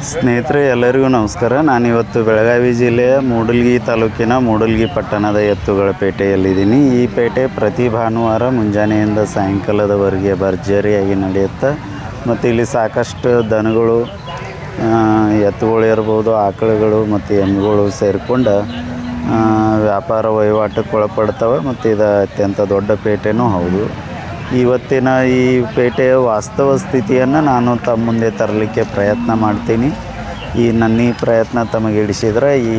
ಸ್ನೇಹಿತರೆ ಎಲ್ಲರಿಗೂ ನಮಸ್ಕಾರ. ನಾನಿವತ್ತು ಬೆಳಗಾವಿ ಜಿಲ್ಲೆಯ ಮೂಡಲ್ಗಿ ತಾಲೂಕಿನ ಮೂಡಲ್ಗಿ ಪಟ್ಟಣದ ಎತ್ತುಗಳ ಪೇಟೆಯಲ್ಲಿದ್ದೀನಿ. ಈ ಪೇಟೆ ಪ್ರತಿ ಭಾನುವಾರ ಮುಂಜಾನೆಯಿಂದ ಸಾಯಂಕಾಲದವರೆಗೆ ಭರ್ಜರಿಯಾಗಿ ನಡೆಯುತ್ತೆ. ಮತ್ತು ಇಲ್ಲಿ ಸಾಕಷ್ಟು ದನಗಳು, ಎತ್ತುಗಳು ಇರ್ಬೋದು, ಆಕಳುಗಳು ಮತ್ತು ಎಮ್ಮೆಗಳು ಸೇರಿಕೊಂಡು ವ್ಯಾಪಾರ ವಹಿವಾಟಕ್ಕೆ ಒಳಪಡ್ತವೆ. ಮತ್ತು ಇದು ಅತ್ಯಂತ ದೊಡ್ಡ ಪೇಟೆನೂ ಹೌದು. ಇವತ್ತಿನ ಈ ಪೇಟೆಯ ವಾಸ್ತವ ಸ್ಥಿತಿಯನ್ನು ನಾನು ತಮ್ಮ ಮುಂದೆ ತರಲಿಕ್ಕೆ ಪ್ರಯತ್ನ ಮಾಡ್ತೀನಿ. ನನ್ನ ಈ ಪ್ರಯತ್ನ ತಮಗೆ ಹಿಡಿಸಿದ್ರೆ ಈ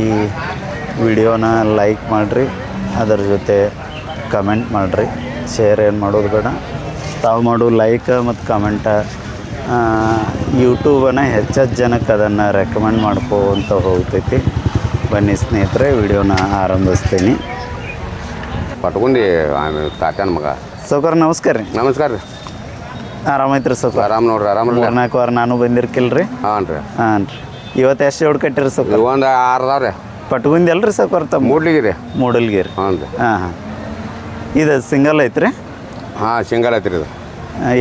ವಿಡಿಯೋನ ಲೈಕ್ ಮಾಡಿರಿ, ಅದರ ಜೊತೆ ಕಮೆಂಟ್ ಮಾಡಿರಿ. ಶೇರ್ ಏನು ಮಾಡೋದು ಬೇಡ. ತಾವು ಮಾಡೋ ಲೈಕ್ ಮತ್ತು ಕಮೆಂಟ ಯೂಟ್ಯೂಬನ್ನು ಹೆಚ್ಚೆಚ್ಚು ಜನಕ್ಕೆ ಅದನ್ನು ರೆಕಮೆಂಡ್ ಮಾಡ್ಕೋತ ಹೋಗ್ತೈತಿ. ಬನ್ನಿ ಸ್ನೇಹಿತರೆ, ವಿಡಿಯೋನ ಆರಂಭಿಸ್ತೀನಿ. ಪಟ್ಕೊಂಡು ತಾತ್ಯಾನ ಮಗ. ಸೌಕರ್ ನಮಸ್ಕಾರ ರೀ. ನಮಸ್ಕಾರ ರೀ. ಆರಾಮೈತ್ರಿ ಸೌಕರ್? ಆರಾಮ್ ನೋಡ್ರಿ. ಆರಾಮ 4 ವಾರ ನಾನು ಬಂದಿರ್ಕಿಲ್ರಿ. ಹಾಂ ರೀ. ಹಾಂ ರೀ. ಇವತ್ತು ಎಷ್ಟು ಜೋಡ್ ಕಟ್ಟಿರಿ ಸೌಕರ್? ಒಂದು 6 ಅದಾವ ರೀ. ಪಟ್ಗುಂದಿ ಅಲ್ರಿ ಸೌಕರ್? ತಮ್ಮ ಮೂಡ್ಲಿಗೆ ರೀ. ಮೂಡಲ್ಗಿರಿ. ಹಾಂ ರೀ. ಹಾಂ. ಇದು ಸಿಂಗಲ್ ಐತ್ರಿ? ಹಾಂ, ಸಿಂಗಲ್ ಐತ್ರಿ. ಇದು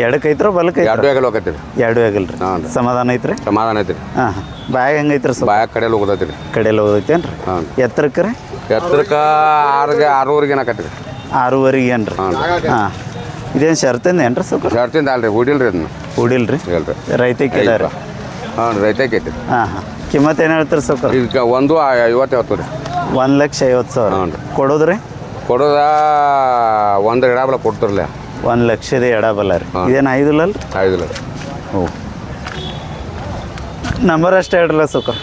ಎಡಕ್ಕೆ ಐತ್ರೋ ಬಲಕ್ಕೆ? 2 ಆಗಲ್ ಹೋಗತ್ತಿ ರೀ. 2 ಆಗಲ್ರಿ. ಹಾಂ. ಸಮಾಧಾನ ಐತ್ರಿ? ಸಮಾಧಾನ ಐತ್ರಿ. ಹಾಂ. ಬ್ಯಾಗ್ ಹೆಂಗೈತ್ರಿ ಸರ್? ಬಾಯಾಗ ಕಡೆಯಲ್ಲಿ ಹೋಗೋದೈತಿ ರೀ. ಕಡೆಯಲ್ಲಿ ಹೋಗೈತೇನು ರೀ? ಹಾಂ. ಎತ್ತರಕ್ಕೆ ರೀ? ಎತ್ತರಕ್ಕೆ 6:30 ಏನಾಕತ್ತಿ ರೀ. 6:30 ಏನು ರೀ? ಹಾಂ. ಇದೇನು ಶರ್ತಿಂದ ಏನು ರೀ ಸೌಕರ್? ಶರ್ತಿಂದ ಅಲ್ರಿ, ಹೂಡಿಲ್ರಿ ಅದನ್ನ. ಹೂಡಿಲ್ರಿ? ಹೇಳ್ರಿ. ರೈತಕ್ಕೆ ಇಲ್ಲ ರೀ? ಹಾಂ, ರೈತಕ್ಕೆ ಐತಿ. ಹಾಂ ಹಾಂ. ಕಿಮ್ಮತ್ತು ಏನು ಹೇಳ್ತೀರಿ ಸೌಕರ್? ಇದಕ್ಕೆ 1:50 ರೀ. 1,50,000. ಹಾಂ ರೀ. ಕೊಡೋದ್ರಿ? ಕೊಡೋದ 1 ಎಡಬಲ ಕೊಡ್ತಿರ್ಲಿ. 1,00,000 ಎಡಬಲ್ಲ ರೀ. ಇದೇನು 5 ಇಲ್ಲ ರೀ? 5 ಇಲ್ಲ. ಓ. ನಂಬರ್ ಅಷ್ಟೇ ಹೇಳ್ರಲ್ಲ ಸೌಕರ್?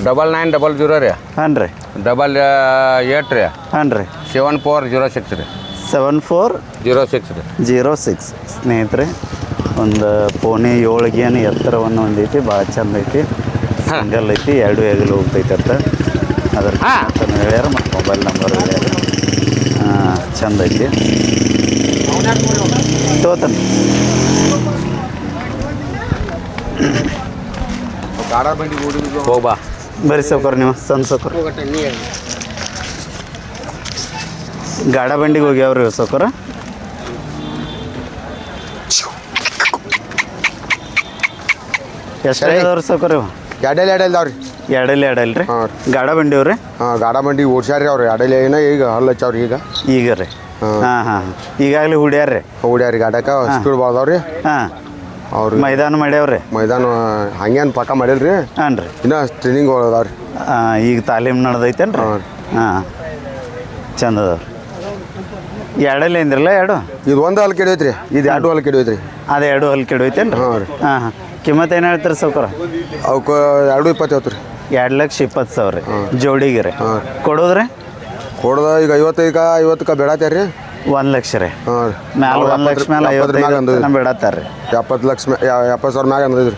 9900 ರೀ. ಹಾಂ ರೀ. 88 ರೀ. ಹಾಂ ರೀ. 7406 ರೀ. 7406 ರೀ. 06. ಸ್ನೇಹಿತರೆ, ಒಂದು ಪೋನೆ 7 ಗೇನು ಎತ್ತರವನ್ನು ಹೊಂದೈತಿ. ಭಾಳ ಚಂದ ಐತಿ. ಸಿಂಗಲ್ ಐತಿ. 2 ಹೆಗಲು ಹೋಗ್ತೈತೆ ಅಂತ ಅದ್ರ ಹೇಳ್ಯಾರ. ಮತ್ತು ಮೊಬೈಲ್ ನಂಬರ್ ಹೇಳ್ಯಾರ. ಚಂದ ಐತಿ. ತೋತಾನೆ ಹೋಗ್ಬಾ. ಬರ್ರಿ ಸೌಕರ್, ನೀವು ಸಣ್ಣ ಸೌಕರ್. ಗಾಡ ಬಂಡಿಗೆ ಹೋಗ್ಯಾವ್ರಿ ಸೌಕರ? ಎಷ್ಟು ಇದಾವ್ರಿ ಸೌಕರ್ ಇವು? 2 ಅದಾವ್ರಿ. 2 ಅಲ್ರಿ? ಹಾಂ. ಗಾಡ ಬಂಡಿವ್ರಿ? ಹಾಂ, ಗಾಡ ಬಂಡಿ ಓಡ್ಸ್ಯಾರ್ರಿ ಅವ್ರು. 2 ಏನ ಈಗ ಹಲ್ಲು ಹಚ್ಚವ್ರಿ ಈಗ ರೀ. ಹಾಂ ಹಾಂ. ಈಗಾಗಲೇ ಹುಡ್ಯಾರ್ರಿ? ಹೊಡ್ಯಾರಿ. ಗಾಡಕ್ಕೆ ಸ್ಪೀಡ್ ಬಾಳ್ದಾವ್ರಿ. ಹಾಂ. ಅವ್ರು ಮೈದಾನ ಮಾಡ್ಯಾವ್ರಿ? ಮೈದಾನ ಹಂಗೇನು ಪಕ್ಕ ಮಾಡಿಲ್ರಿ. ಹಾಂ ರೀ. ಇನ್ನೂ ಟ್ರೈನಿಂಗ್ ಅದಾವ್ರಿ. ಈಗ ತಾಲೀಮ್ ನಡೆದೈತೇನು ರೀ? ಹಾಂ. ಚಂದ ಅದಾವ್ರಿ. 2 ಅಂದ್ರಲ್ಲ? 2 ಇದು 1 ಹಲ್ಲು ಕೆಡೋಯ್ತು ರೀ. ಇದು 2 ಹಲ್ಲು ಕೆಡೋಯ್ತು ರೀ. ಅದು 2 ಹಲ್ಲು ಕೆಡೋಯ್ತೇನು ರೀ? ಹಾಂ ರೀ. ಹಾಂ ಹಾಂ. ಕಿಮ್ಮತ್ತು ಏನು ಹೇಳ್ತೀರಿ ಸೌಕರ? ಅವಕ್ಕೆ 2:20 ರೀ. 2,20,000 ರೀ ಜೋಡಿಗೆ ರೀ. ಹಾಂ. ಕೊಡೋದ್ರಿ? ಕೊಡೋದ ಈಗ 50 ಬೇಡತ್ತಾರ ರೀ. 1,00,000 ರೀ. ಹಾಂ. ಮ್ಯಾಲ 1,00,000 ಮ್ಯಾಲೆ 55 ಬಿಡತ್ತಾರ ರೀ. 70,000 ಮ್ಯಾಗ ಅಂದ್ರಿ.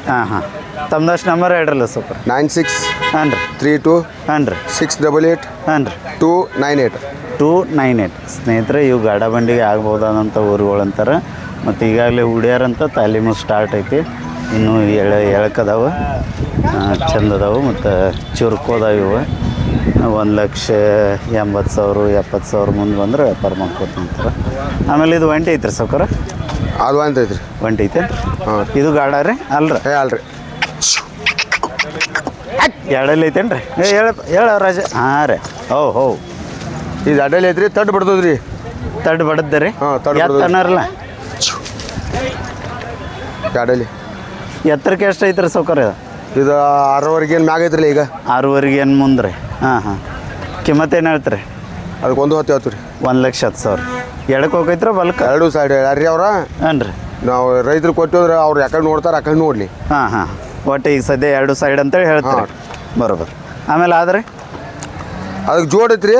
ಹಾಂ ಹಾಂ. ತಮ್ದಷ್ಟು ನಂಬರ್ ಹೇಳ್ರಲ್ಲ ಸೂಪರ್. 96 ಹಾಂ ರೀ. 32 ಹಾಂ ರೀ. 688 ಹಾಂ ರೀ. 298 298. ಸ್ನೇಹಿತರೆ, ಇವು ಗಾಡ ಬಂಡಿಗೆ ಆಗ್ಬೋದಾದಂಥ ಊರುಗಳಂತಾರೆ. ಮತ್ತು ಈಗಾಗಲೇ ಹುಡ್ಯಾರಂತ ತಾಲೀಮು ಸ್ಟಾರ್ಟ್ ಐತಿ. ಇನ್ನೂ ಎಳಕದಾವ, ಚಂದ ಅದಾವು ಮತ್ತು ಚುರುಕೋದಾವ. ಇವು 1,80,000 70,000 ಮುಂದೆ ಬಂದ್ರೆ ವ್ಯಾಪಾರ ಮಾಡ್ಕೊತಂತಾರೆ. ಆಮೇಲೆ ಇದು ಒಂಟಿ ಐತ್ರಿ ಸೌಕರ? ಅದು ಅಂತ ಐತ್ರಿ. ಒಂಟಿ ಐತೆ? ಹಾಂ. ಇದು ಗಾಡ ರೀ? ಅಲ್ರಿ? ಅಲ್ರಿ. 2 ಐತೇನು ರೀ? ಹೇಳ ರಾಜ. ಹಾಂ ರೀ. ಹೋ ಇದು 2 ಐತ್ರಿ. ತಡ್ ಬಿಡ್ತದ್ರಿ. ತಡ್ ಬಡದ್ದ ರೀ? ಹಾಂ, ತಡ್ ಎತ್ತ ಅನ್ನೋರಲ್ಲ? 2 ಎತ್ತರಕ್ಕೆ ಎಷ್ಟು ಐತ್ರಿ ಸೌಕರ್ಯ? ಇದು 6:30 ಏನು ಮ್ಯಾಗ ಐತ್ರಿ ಈಗ. 6:30 ಏನು ಮುಂದೆ ರೀ? ಹಾಂ ಹಾಂ. ಕಿಮ್ಮತ್ತು ಏನು ಹೇಳ್ತೀರಿ? ಅದಕ್ಕೆ 1:10 ರೀ. 1,10,000. ಎಡಕ್ಕೆ ಹೋಗೈತ್ರ ಬಲ್ಕ? 2 ಸೈಡ್ ಯಾರ್ರಿ ಅವ್ರ? ಹಾಂ ರೀ. ನಾವು ರೈತರು ಕೊಟ್ಟಿದ್ರೆ ಅವ್ರು ಯಾಕಡೆ ನೋಡ್ತಾರೆ ಆ ಕಡೆ ನೋಡಲಿ. ಹಾಂ ಹಾಂ. ಒಟ್ಟು ಈಗ ಸದ್ಯ 2 ಸೈಡ್ ಅಂತೇಳಿ ಹೇಳ್ತೀರಿ? ಬರೋಬರ್. ಆಮೇಲೆ ಆದ್ರೆ ಅದಕ್ಕೆ ಜೋಡ್ ಐತ್ರಿ.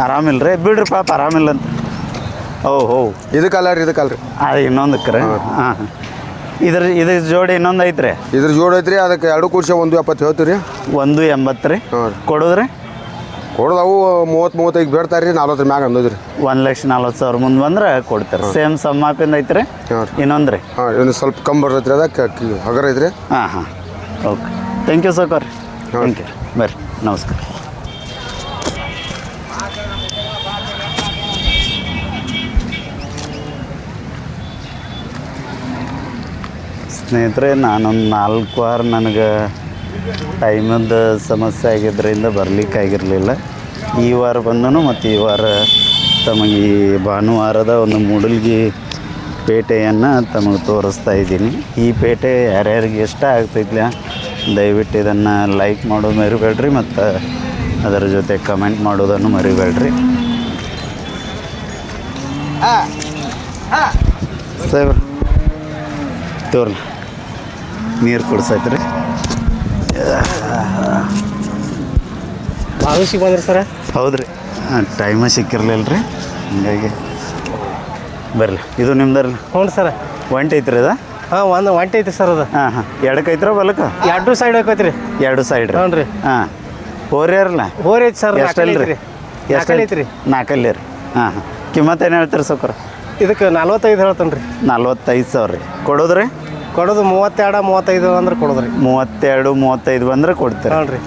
ಆರಾಮಿಲ್ಲ ರೀ? ಬಿಡ್ರಿ ಪಾಪ, ಆರಾಮಿಲ್ಲ ಅಂತ. ಹೋ ಇದಕ್ಕಲ್ಲ ರೀ. ಇದಕ್ಕಲ್ರಿ. ಅದು ಇನ್ನೊಂದಕ್ಕೆ ರೀ? ಹಾಂ ಹಾಂ. ಇದ್ರ ಜೋಡಿ ಇನ್ನೊಂದು ಐತ್ರಿ? ಇದ್ರ ಜೋಡ್ ಐತ್ರಿ. ಅದಕ್ಕೆ 2 ಕೂಡ್ಸಿ 1:70 ಹೇಳ್ತೀವಿ ರೀ. 1:80 ರೀ. ಹಾಂ. ಕೊಡೋದ್ರಿ? ಕೊಡೋದವು 30-35 ಬೇಡ್ತಾರೆ ರೀ. 40 ಮ್ಯಾಗ ಅಂದದ್ರಿ. 1,40,000 ಮುಂದೆ ಬಂದ್ರೆ ಕೊಡ್ತಾರೆ. ಸೇಮ್ ಸಮ್ಮಾಪಿಂದ ಐತ್ರಿ? ಹಾಂ. ಇನ್ನೊಂದು ರೀ? ಹಾಂ, ಇನ್ನು ಸ್ವಲ್ಪ ಕಮ್ಮಿ ಬರ್ತೈತ್ರಿ. ಅದಕ್ಕೆ ಹಗರ ಐತ್ರಿ. ಹಾಂ ಹಾಂ. ಓಕೆ. ಥ್ಯಾಂಕ್ ಯು ಸೌಕರ್. Thank you. ಬರ್ರಿ, ನಮಸ್ಕಾರ. ಸ್ನೇಹಿತರೆ ನಾನೊಂದು 4 ವಾರ ನನಗೆ ಟೈಮದ್ದು ಸಮಸ್ಯೆ ಆಗಿದ್ದರಿಂದ ಬರಲಿಕ್ಕಾಗಿರಲಿಲ್ಲ. ಈ ವಾರ ಬಂದನು ಮತ್ತು ಈ ವಾರ ತಮಗೆ ಈ ಭಾನುವಾರದ ಒಂದು ಮೂಡಲ್ಗಿ ಪೇಟೆಯನ್ನು ತಮಗೆ ತೋರಿಸ್ತಾ ಇದ್ದೀನಿ. ಈ ಪೇಟೆ ಯಾರ್ಯಾರಿಗೆ ಇಷ್ಟ ಆಗ್ತೈತಿಲ್ಲ ದಯವಿಟ್ಟು ಇದನ್ನು ಲೈಕ್ ಮಾಡೋದು ಮರಿಬೇಡ್ರಿ ಮತ್ತು ಅದರ ಜೊತೆ ಕಮೆಂಟ್ ಮಾಡೋದನ್ನು ಮರಿಬೇಡ್ರಿ. ಸಾಹೇಬ್ರ ತೋರ್ಲ ನೀರು ಕುಡ್ಸೈತ್ರಿ. ಭಾವಿಸಿ ಬಂದ್ರಿ ಸರ? ಹೌದ್ರಿ, ಟೈಮ ಸಿಕ್ಕಿರ್ಲಿಲ್ಲ ರೀ, ಹಂಗಾಗಿ ಬರಲಿ. ಇದು ನಿಮ್ದರ್ಲಿ? ಹ್ಞೂ ಸರ. ಒಂಟಿ ಐತ್ರಿ ಅದ? ಹಾಂ, ಒಂದು ಒಂಟಿ ಐತಿ ಸರ್ ಅದು. ಹಾಂ ಎಡಕ್ಕೆ ಐತ್ರ ಬಲಕ್ಕೆ? ಎರಡು ಸೈಡ್ ಹೋಗೈತ್ರಿ. ಎರಡು ಸೈಡ್ ರೀ? ಹ್ಞೂ ರೀ. ಹೋರಿಯರಲ್ಲ ಹೋರಿ ಐತಿ ಸರ್. ಎಷ್ಟಲ್ಲ ರೀ? ಎಷ್ಟು ಐತ್ರಿ? 4 ರೀ. ಕಿಮ್ಮತ್ತು ಏನು ಹೇಳ್ತೀರಿ ಸೌಕರ? ಇದಕ್ಕೆ 45 ಹೇಳ್ತಾನೆ ರೀ. 45,000 ರೀ. ಕೊಡೋದ್ರಿ? ಕೊಡೋದು 32 35 ಅಂದ್ರೆ ಕೊಡೋದ್ರಿ. 32 35 ಬಂದ್ರೆ ಕೊಡ್ತೀರಿ? ಹ್ಞೂ ರೀ.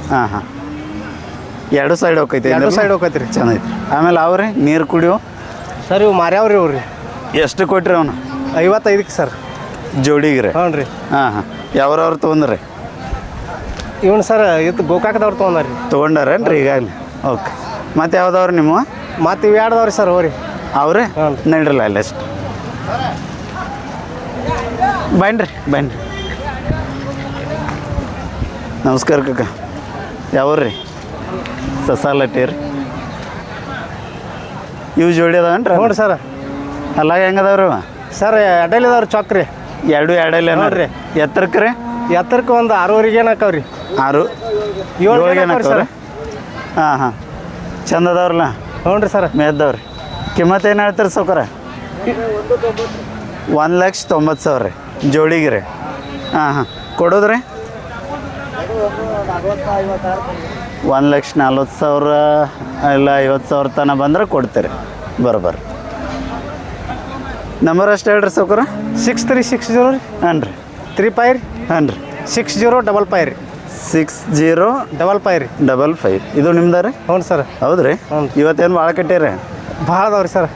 ಎರಡು ಸೈಡ್ ಹೋಗೈತಿ? ಎರಡು ಸೈಡ್ ಹೋಗೈತ್ರಿ. ಚೆನ್ನಾಗೈತಿ. ಆಮೇಲೆ ಅವ್ರಿ ನೀರು ಕುಡಿಯೋ ಸರ್ ಇವು ಮಾರ್ಯಾವ್ರಿ ಇವು ರೀ. ಎಷ್ಟು ಕೊಟ್ರಿ ಅವನು? 55ಕ್ಕೆ ಸರ್ ಜೋಡಿಗೆ ರೀ? ಹ್ಞೂ ರೀ. ಯಾವ್ರವ್ರು ತೊಗೊಂಡ್ರಿ? ಇವನು ಸರ್ ಇದು ಗೋಕಾಕದವ್ರು ತೊಗೊಂಡ್ರಿ. ತೊಗೊಂಡಾರೇನು ರೀ ಈಗಾಗಲೇ? ಓಕೆ. ಮತ್ತು ಯಾವ್ದವ್ರು ನಿಮ್ಮ? ಮತ್ತು ಇವು ಎರಡದವ್ರಿ ಸರ್ ಹೋರಿ. ಅವ್ರಿ? ಹ್ಞೂ. ನಡ್ರಲ್ಲ ಅಲ್ಲ ಅಷ್ಟು ಬನ್ರಿ ಬನ್ರಿ. ನಮಸ್ಕಾರ ಕಕ್ಕ. ಯಾವ್ರಿ? ಸಸಾಲಟ್ಟಿ ರೀ. ಇವು ಜೋಡಿ ಅದಾವೇನ್ರಿ? ಹ್ಞೂ ಸರ್. ಅಲ್ಲ ಹೆಂಗದವ್ರಿ ಸರ್ ಅಡ್ಡಲಿದವ್ರಿ ಚೊಕ್ರಿ. ಎರಡು ಎಡಲಿ ನೋಡ್ರಿ. ಎತ್ತರಕ್ಕೆ ರೀ? ಎತ್ತರಕ್ಕೆ ಒಂದು 6ವರೆಗೆ ಏನು ಹಾಕವ್ರಿ? 6 ಏಳು 7 ಹಾಕವ್ರಿ ಸರ್. ಚಂದ ಅದಾವ್ರಲ್ಲ? ಹ್ಞೂ ರೀ ಸರ್. ಮೇದ್ದವ್ರಿ. ಕಿಮ್ಮತ್ತು ಏನು ಹೇಳ್ತೀರಿ ಸೌಕರ? 1,90,000 ರೀ ಜೋಡಿಗೆ ರೀ? ಕೊಡೋದ್ರಿ? 1,40,000 ಇಲ್ಲ 50,000 ತನಕ ಬಂದ್ರೆ ಕೊಡ್ತೀರಿ. ಬರೋಬ್ಬರ. ನಂಬರ್ ಅಷ್ಟು ಹೇಳ್ರಿ ಸೌಕರ? 6360 ರೀ. ಹಾಂ ರೀ. 35 ರೀ. ಹಾಂ ರೀ. 6055 ರೀ. 6055 ರೀ. 55. ಇದು ನಿಮ್ದು ರೀ? ಹ್ಞೂ ಸರ್. ಹೌದು ರೀ. ಇವತ್ತೇನು ಭಾಳ ಕಟ್ಟೀರಿ? ಭಾಳ ಅದಾವ್ರಿ ಸರ್.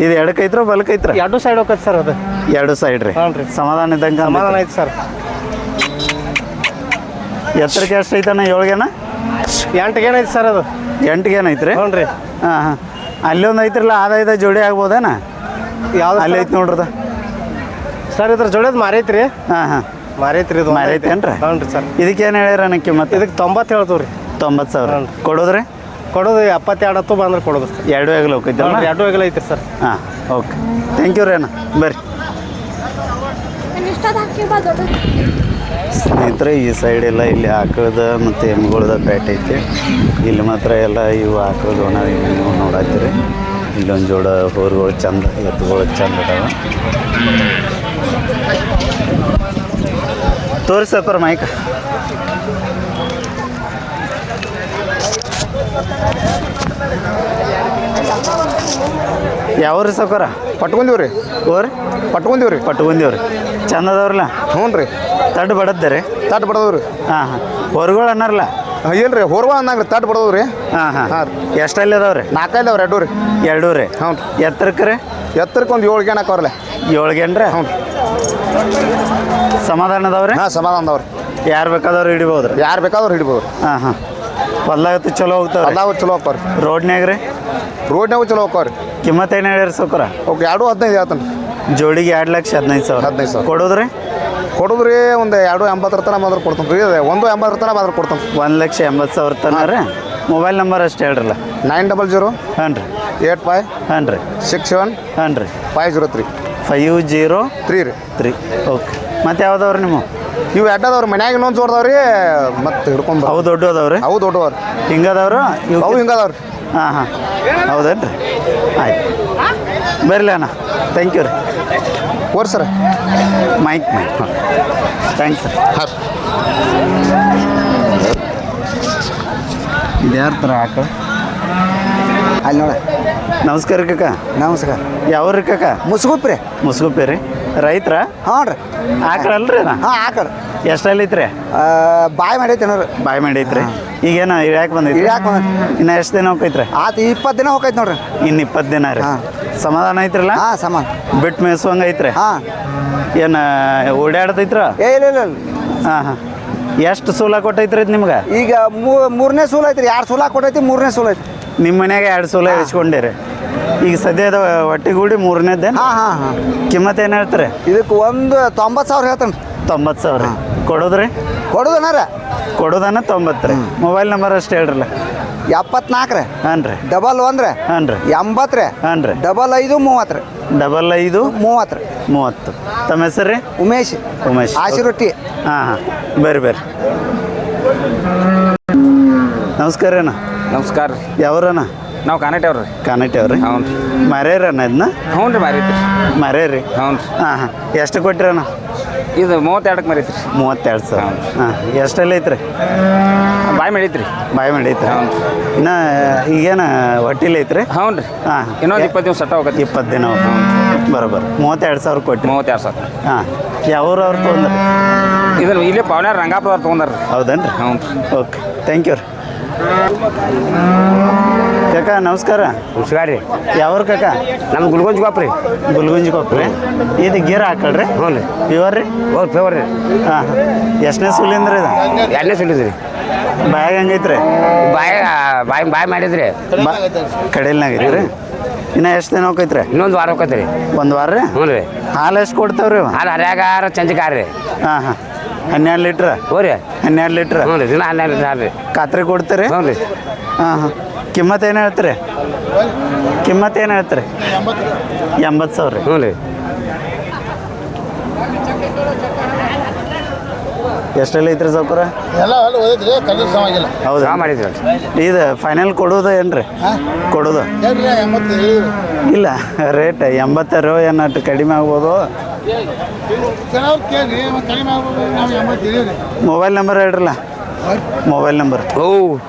ಇದು ಎಡಕ್ಕೆ ಐತ್ರ ಬಲಕ್ಕೆ ಐತ್ರ? ಎರಡು ಸೈಡ್ ಹೋಗತ್ತೆ ಸರ್ ಅದು. ಎರಡು ಸೈಡ್ ರೀ? ಹ್ಞೂ ರೀ. ಸಮಾಧಾನ ಇದ್ದಂಗೆ? ಸಮಾಧಾನ ಐತಿ ಸರ್. ಎತ್ತರಕ್ಕೆ ಎಷ್ಟು ಐತಣ್ಣ? 7ಗೇನ? 8ಗೆ ಏನೈತಿ ಸರ್ ಅದು? 8ಗೆ ಏನೈತೆ ರೀ? ಹ್ಞೂ ರೀ. ಅಲ್ಲಿ ಒಂದು ಐತ್ರಲ್ಲ, ಆದ ಜೋಡಿ ಆಗ್ಬೋದೇನ? ಯಾವ್ದು ಅಲ್ಲಿ ಐತೆ ನೋಡ್ರದ ಸರ್. ಇದ್ರ ಜೋಡಿಯದು ಮಾರೈತಿ ರೀ. ಮಾರೈತಿ ರೀ. ಇದು ಮಾರೈತೇನ್ರಿ? ಹ್ಞೂ ರೀ ಸರ್. ಇದಕ್ಕೆ ಏನು ಹೇಳ್ಯಾರ ನನ್ನ ಕಿಮ್ಮತ್ತು? ಇದಕ್ಕೆ 90 ಹೇಳ್ತೀವಿ ರೀ. 90,000 ಕೊಡೋದ್ರಿ? ಕೊಡೋದು 72 ಬಂದ್ರೆ ಕೊಡೋದು ಸರ್. 2 ಆಗಲು ಹೋಗ್ತೈತಲ್ಲ? 2 ಆಗಲು ಐತಿ ಸರ್. ಓಕೆ. ಥ್ಯಾಂಕ್ ಯು ರೀ ಅಣ್ಣ. ಬರ್ರಿ ಸ್ನೇಹಿತರೆ. ಈ ಸೈಡ್ ಎಲ್ಲ ಇಲ್ಲಿ ಆಕಳದ ಮತ್ತು ಎಮ್ಮೆಗಳದ ಪೇಟೆ ಐತಿ. ಇಲ್ಲಿ ಮಾತ್ರ ಎಲ್ಲ ಇವು ಆಕಳದ ಒಣ ನೀವು ನೋಡತ್ತೀರಿ. ಇಲ್ಲೊಂದು ಜೋಡ ಹೋರುಗಳು ಚಂದ, ಎತ್ತುಗಳು ಚಂದ ಅದಾವ. ತೋರಿಸಪ್ಪರ ಮೈಕ. ಯಾವ್ರಿ ಸೌಕರ? ಪಟ್ಕೊಂಡೀವ್ರಿ. ಓರಿ ಪಟ್ಕೊಂಡೀವ್ರಿ. ಪಟ್ಕೊಂಡೀವ್ರಿ. ಚಂದ ಅದಾವ್ರಲ್ಲ? ಹ್ಞೂ ರೀ. ತಡ್ಡು ಬಡದ್ದೆ ರೀ? ತಟ್ಟು ಬಡದವ್ರಿ. ಹೊರಗಳು ಅನ್ನರ್ಲ? ಏನು ರೀ ಹೊರವ ಅನ್ನಂಗ್ರಿ ತಟ್ಟು ಬಡದವ್ರಿ. ಹಾಂ ಎಷ್ಟಲ್ಲಿ ಅದಾವ್ರಿ? 4 ಅದಾವ್ರಿ. 2 ರೀ. 2 ರೀ? ಹ್ಞೂ. ಎತ್ತರಕ್ಕೆ ರೀ? ಎತ್ತರಕ್ಕೆ ಒಂದು 7 ಗೇನ್ ಹಾಕವ್ರಲ್ಲ. 7 ಗೇನ್ರಿ? ಹ್ಞೂ. ಸಮಾಧಾನ ಅದಾವ್ರಿ? ಸಮಾಧಾನ ಅದಾವ್ರಿ. ಯಾರು ಬೇಕಾದವ್ರು ಹಿಡಿಬೋದ್ರಿ? ಯಾರು ಬೇಕಾದವ್ರು ಹಿಡಿಬೋದು. ಹೊಲ್ದಾಗತ್ತು ಚಲೋ ಹೋಗ್ತಾವ? ಅದಾವ ಚಲೋ ಹೋಗ್ತಾವ್ರಿ. ರೋಡ್ನ್ಯಾಗ ರೀ? ರೋಡ್ನಾಗೂ ಚಲೋ ಹೋಗ್ತಾವ್ರಿ. ಕಿಮ್ಮತ್ತು ಏನು ಹೇಳ್ಯಾರ ಸೌಕರ? ಓಕೆ. 2,15 ಹೇಳ್ತಾನೆ. ಜೋಡಿಗೆ 2,15,000. 15,000 ಕೊಡೋದ್ರಿ? ಕೊಡೋದ್ರಿ ಒಂದು 2,80 ತನಕ ಬಂದ್ರೆ ಕೊಡ್ತಾನೆ ರೀ. 1,80 ತನಕ ಬಂದ್ರೆ ಕೊಡ್ತಾನೆ. 1,80,000 ತನಕ ರೀ? ಮೊಬೈಲ್ ನಂಬರ್ ಅಷ್ಟು ಹೇಳ್ರಲ್ಲ. 900 ಹಾಂ ರೀ. 85 ಹಾಂ ರೀ. 67 ಹಾಂ ರೀ. 503 503 ರೀ. 3. ಓಕೆ. ಮತ್ತು ಯಾವ್ದವ್ರಿ ನಿಮ್ಮ? ಇವು ಎಡ್ಡದವ್ರಿ. ಮನ್ಯಾಗ ಇನ್ನೊಂದು ಜೋಡ್ದವ್ರಿ. ಮತ್ತೆ ಹಿಡ್ಕೊಂಡು ಅವು ದೊಡ್ಡ ಅದಾವ್ರಿ? ಅವು ದೊಡ್ಡವ್ರಿ. ಹಿಂಗದವ್ರು ಅವು ಹಿಂಗದವ್ರಿ. ಹಾಂ ಹೌದೇನು ರೀ? ಆಯ್ತು ಬರಲಿ ಅಣ್ಣ. ಥ್ಯಾಂಕ್ ಯು ರೀ. ಓರ್ ಸರ್. Mic thanks sir. ಹಾಂ. ಇದು ಯಾರ ಥರ ಆಕಳ? ಅಲ್ಲಿ ನೋಡ. ನಮಸ್ಕಾರ ಕಕ್ಕ. ನಮಸ್ಕಾರ. ಯಾವ್ರಿ ಕಕ್ಕ? ಮುಸ್ಗುಪ್ರಿ. ಮುಸ್ಗುಪ್ಪಿ ರೀ? ರೈತರ? ಹ್ಞೂ ರೀ. ಆಕಳ ಅಲ್ರಿ ಅಣ್ಣ? ಹಾಂ ಆಕಳ. ಎಷ್ಟಲ್ಲಿ ಐತ್ರಿ? ಬಾಯ್ ಮಾಡೈತೆ ನೋಡ್ರಿ. ಬಾಯ್ ಮಾಡೈತ್ರಿ? ಈಗೇನು ಇಳ್ಯಾಕೆ ಬಂದೈತಿ? ಇಳ್ಯಾಕೆ ಬಂದೈತಿ. ಇನ್ನು ಎಷ್ಟು ದಿನ ಹೋಗೈತ್ರಿ? ಆತು 20 ದಿನ ಹೋಗೈತೆ ನೋಡ್ರಿ. ಇನ್ನು 20 ದಿನ ರೀ? ಸಮಾಧಾನ ಐತ್ರಲ್ಲ? ಹಾಂ ಸಮಾನ. ಬಿಟ್ಟು ಮೇಯ್ಸುವಂಗೆ ಐತ್ರಿ? ಹಾಂ. ಏನು ಓಡಾಡ್ತೈತ್ರ ಏ ಇಲ್ಲ ಇಲ್ಲ ಇಲ್ಲ. ಹಾಂ ಹಾಂ ಎಷ್ಟು ಸೂಲ ಕೊಟ್ಟೈತ್ರಿ ಇದು ನಿಮ್ಗೆ ಈಗ ಮೂರನೇ ಸೂಲ್ ಐತ್ರಿ 2 ಸೂಲ ಕೊಟ್ಟೈತಿ 3ನೇ ಸೂಲ್ ಐತಿ. ನಿಮ್ಮ ಮನ್ಯಾಗ 2 ಸೂಲ ಇಸ್ಕೊಂಡಿರಿ ಈಗ ಸದ್ಯದ ಒಟ್ಟಿಗೂಡಿ 3ನೇದೇ ಹಾಂ ಕಿಮ್ಮತ್ತು ಏನು ಹೇಳ್ತಾರೆ ಇದಕ್ಕೆ ಒಂದು 90,000 ಹೇಳ್ತಾನೆ. 90,000 ಕೊಡೋದ್ರಿ ಕೊಡೋದನಾರ ಕೊಡೋದನ್ನ 90 ರೀ. ಮೊಬೈಲ್ ನಂಬರ್ ಅಷ್ಟು ಹೇಳ್ರಲ್ಲ 74 ರೀ, ಹಾಂ ರೀ 11 ರೀ, ಹಾಂ ರೀ 80 ರೀ, ಹಾಂ ರೀ 55 30 ರೀ, 55 30 ರೀ. 30. ತಮ್ಮ ಹೆಸರು ರೀ ಉಮೇಶ್ ಉಮೇಶ್ ಆಶೀರೊಟ್ಟಿ. ಹಾಂ ಹಾಂ ಬರ್ರಿ ನಮಸ್ಕಾರ ಅಣ್ಣ ನಮಸ್ಕಾರ ರೀ. ಯಾವ್ರಣ್ಣ ನಾವು ಕಾನಟೇವ್ರಿ. ಕಾನಟ್ಟಿ ಅವ್ರಿ ಹ್ಞೂ ರೀ. ಮರ್ಯಾರಣ್ಣ ಇದನ್ನ ಹ್ಞೂ ರೀ ಮಾರೈತ್ರಿ. ಮರ್ಯಾರಿ ಹ್ಞೂ ರೀ. ಹಾಂ ಹಾಂ ಎಷ್ಟು ಕೊಟ್ಟಿರಣ್ಣ ಇದು 32ಕ್ಕೆ ಮಾರೈತ್ರಿ. 32,000 ಹಾಂ ಎಷ್ಟೆಲ್ಲ ಐತ್ರಿ ಬಾಯ್ ಮಾಡೈತ್ರಿ. ಬಾಯ್ ಮಾಡೈತ್ರಿ ಹ್ಞೂ ಇನ್ನು ಈಗೇನು ಹೊಟ್ಟಿಲಿ ಐತ್ರಿ ಹ್ಞೂ ರೀ. ಹಾಂ ಇನ್ನೊಂದು 20 ದಿವಸ ಸಟ್ಟ ಹೋಗತ್ತೆ. 20 ದಿನ ಬರೋಬ್ಬರ 32,000 ಕೊಟ್ಟು 32,000. ಹಾಂ ಯಾವ್ರು ಅವ್ರು ತೊಗೊಂಡ್ರಿ ಇದನ್ನು ಇಲ್ಲೇ ಪಾವನ್ಯಾರ ರಂಗಾಪುರ ಅವ್ರು ತೊಗೊಂಡಾರ. ಹೌದೇನ್ರಿ ಹ್ಞೂ ರೀ. ಓಕೆ ಥ್ಯಾಂಕ್ ಯು ರೀ ಕಾಕ ನಮಸ್ಕಾರ ನಮಸ್ಕಾರ ರೀ. ಯಾವ್ರು ಕಾಕ ನಮ್ಮ ಗುಲ್ಗೊಂಜ್ ಗೋಪ್ ರೀ. ಗುಲ್ಗುಂಜಿ ಕೊಪ್ರಿ ಇದು ಗೀರ್ ಹಾಕಳ್ರಿ ಹ್ಞೂ ರೀ. ಪ್ಯೂರ್ ರೀ ಓ ಫೇವರ್ ರೀ. ಹಾಂ ಎಷ್ಟನೇ ಸೂಲಿಂದ್ರಿ ಇದು 2ನೇ ಸುಲಿದ್ರಿ. ಬಾಯಾಗ ಹೆಂಗೈತ್ರಿ ಬಾಯ್ ಮಾಡಿದ್ರಿ. ಕಡೆಲ್ನಾಗ ಐತ್ರಿ ಇನ್ನು ಎಷ್ಟು ದಿನ ಹೋಗೈತ್ರಿ ಇನ್ನೊಂದು ವಾರ ಹೋಗತ್ತೆ ರೀ. 1 ವಾರ ರೀ ಹ್ಞೂ ರೀ. ಹಾಲು ಎಷ್ಟು ಕೊಡ್ತಾವ್ರಿ ಇವ? ಅದು ಹರ್ಯಾಗಾರ ಚಂಚಕಾರ ರೀ. ಹಾಂ ಹಾಂ 12 ಲೀಟ್ರ್ ಹ್ಞೂ ರೀ. 12 ಲೀಟ್ರ್ ಹ್ಞೂ ರೀ. ದಿನ 12 ಲೀಟ್ರ್ ಹಾಲು ರೀ. ಖಾತ್ರಿ ಕೊಡ್ತೀರಿ ಹ್ಞೂ ರೀ. ಹಾಂ ಹಾಂ ಕಿಮ್ಮತ್ತು ಏನು ಹೇಳ್ತೀರಿ ಕಿಮ್ಮತ್ತು ಏನು ಹೇಳ್ತೀರಿ 80,000 ರೀ ಹ್ಞೂ ರೀ. ಎಷ್ಟೆಲ್ಲ ಐತ್ರಿ ಸಾವ್ಕಾರ ಎಲ್ಲ ಓದಿದ್ರಿ ಕಡಿಮೆ ಸಮಾಗಿಲ್ಲ. ಹೌದಾ ಚಾ ಮಾಡಿದ್ರಿ. ಇದು ಫೈನಲ್ ಕೊಡೋದು ಏನು ರೀ ಕೊಡೋದು ಇಲ್ಲ ರೇಟ್ 80 ಏನಾಟ್ಟು ಕಡಿಮೆ ಆಗ್ಬೋದು ಮೊಬೈಲ್ ನಂಬರ್ ಹೇಳ್ರಲ್ಲ ಮೊಬೈಲ್ ನಂಬರ್ ಓ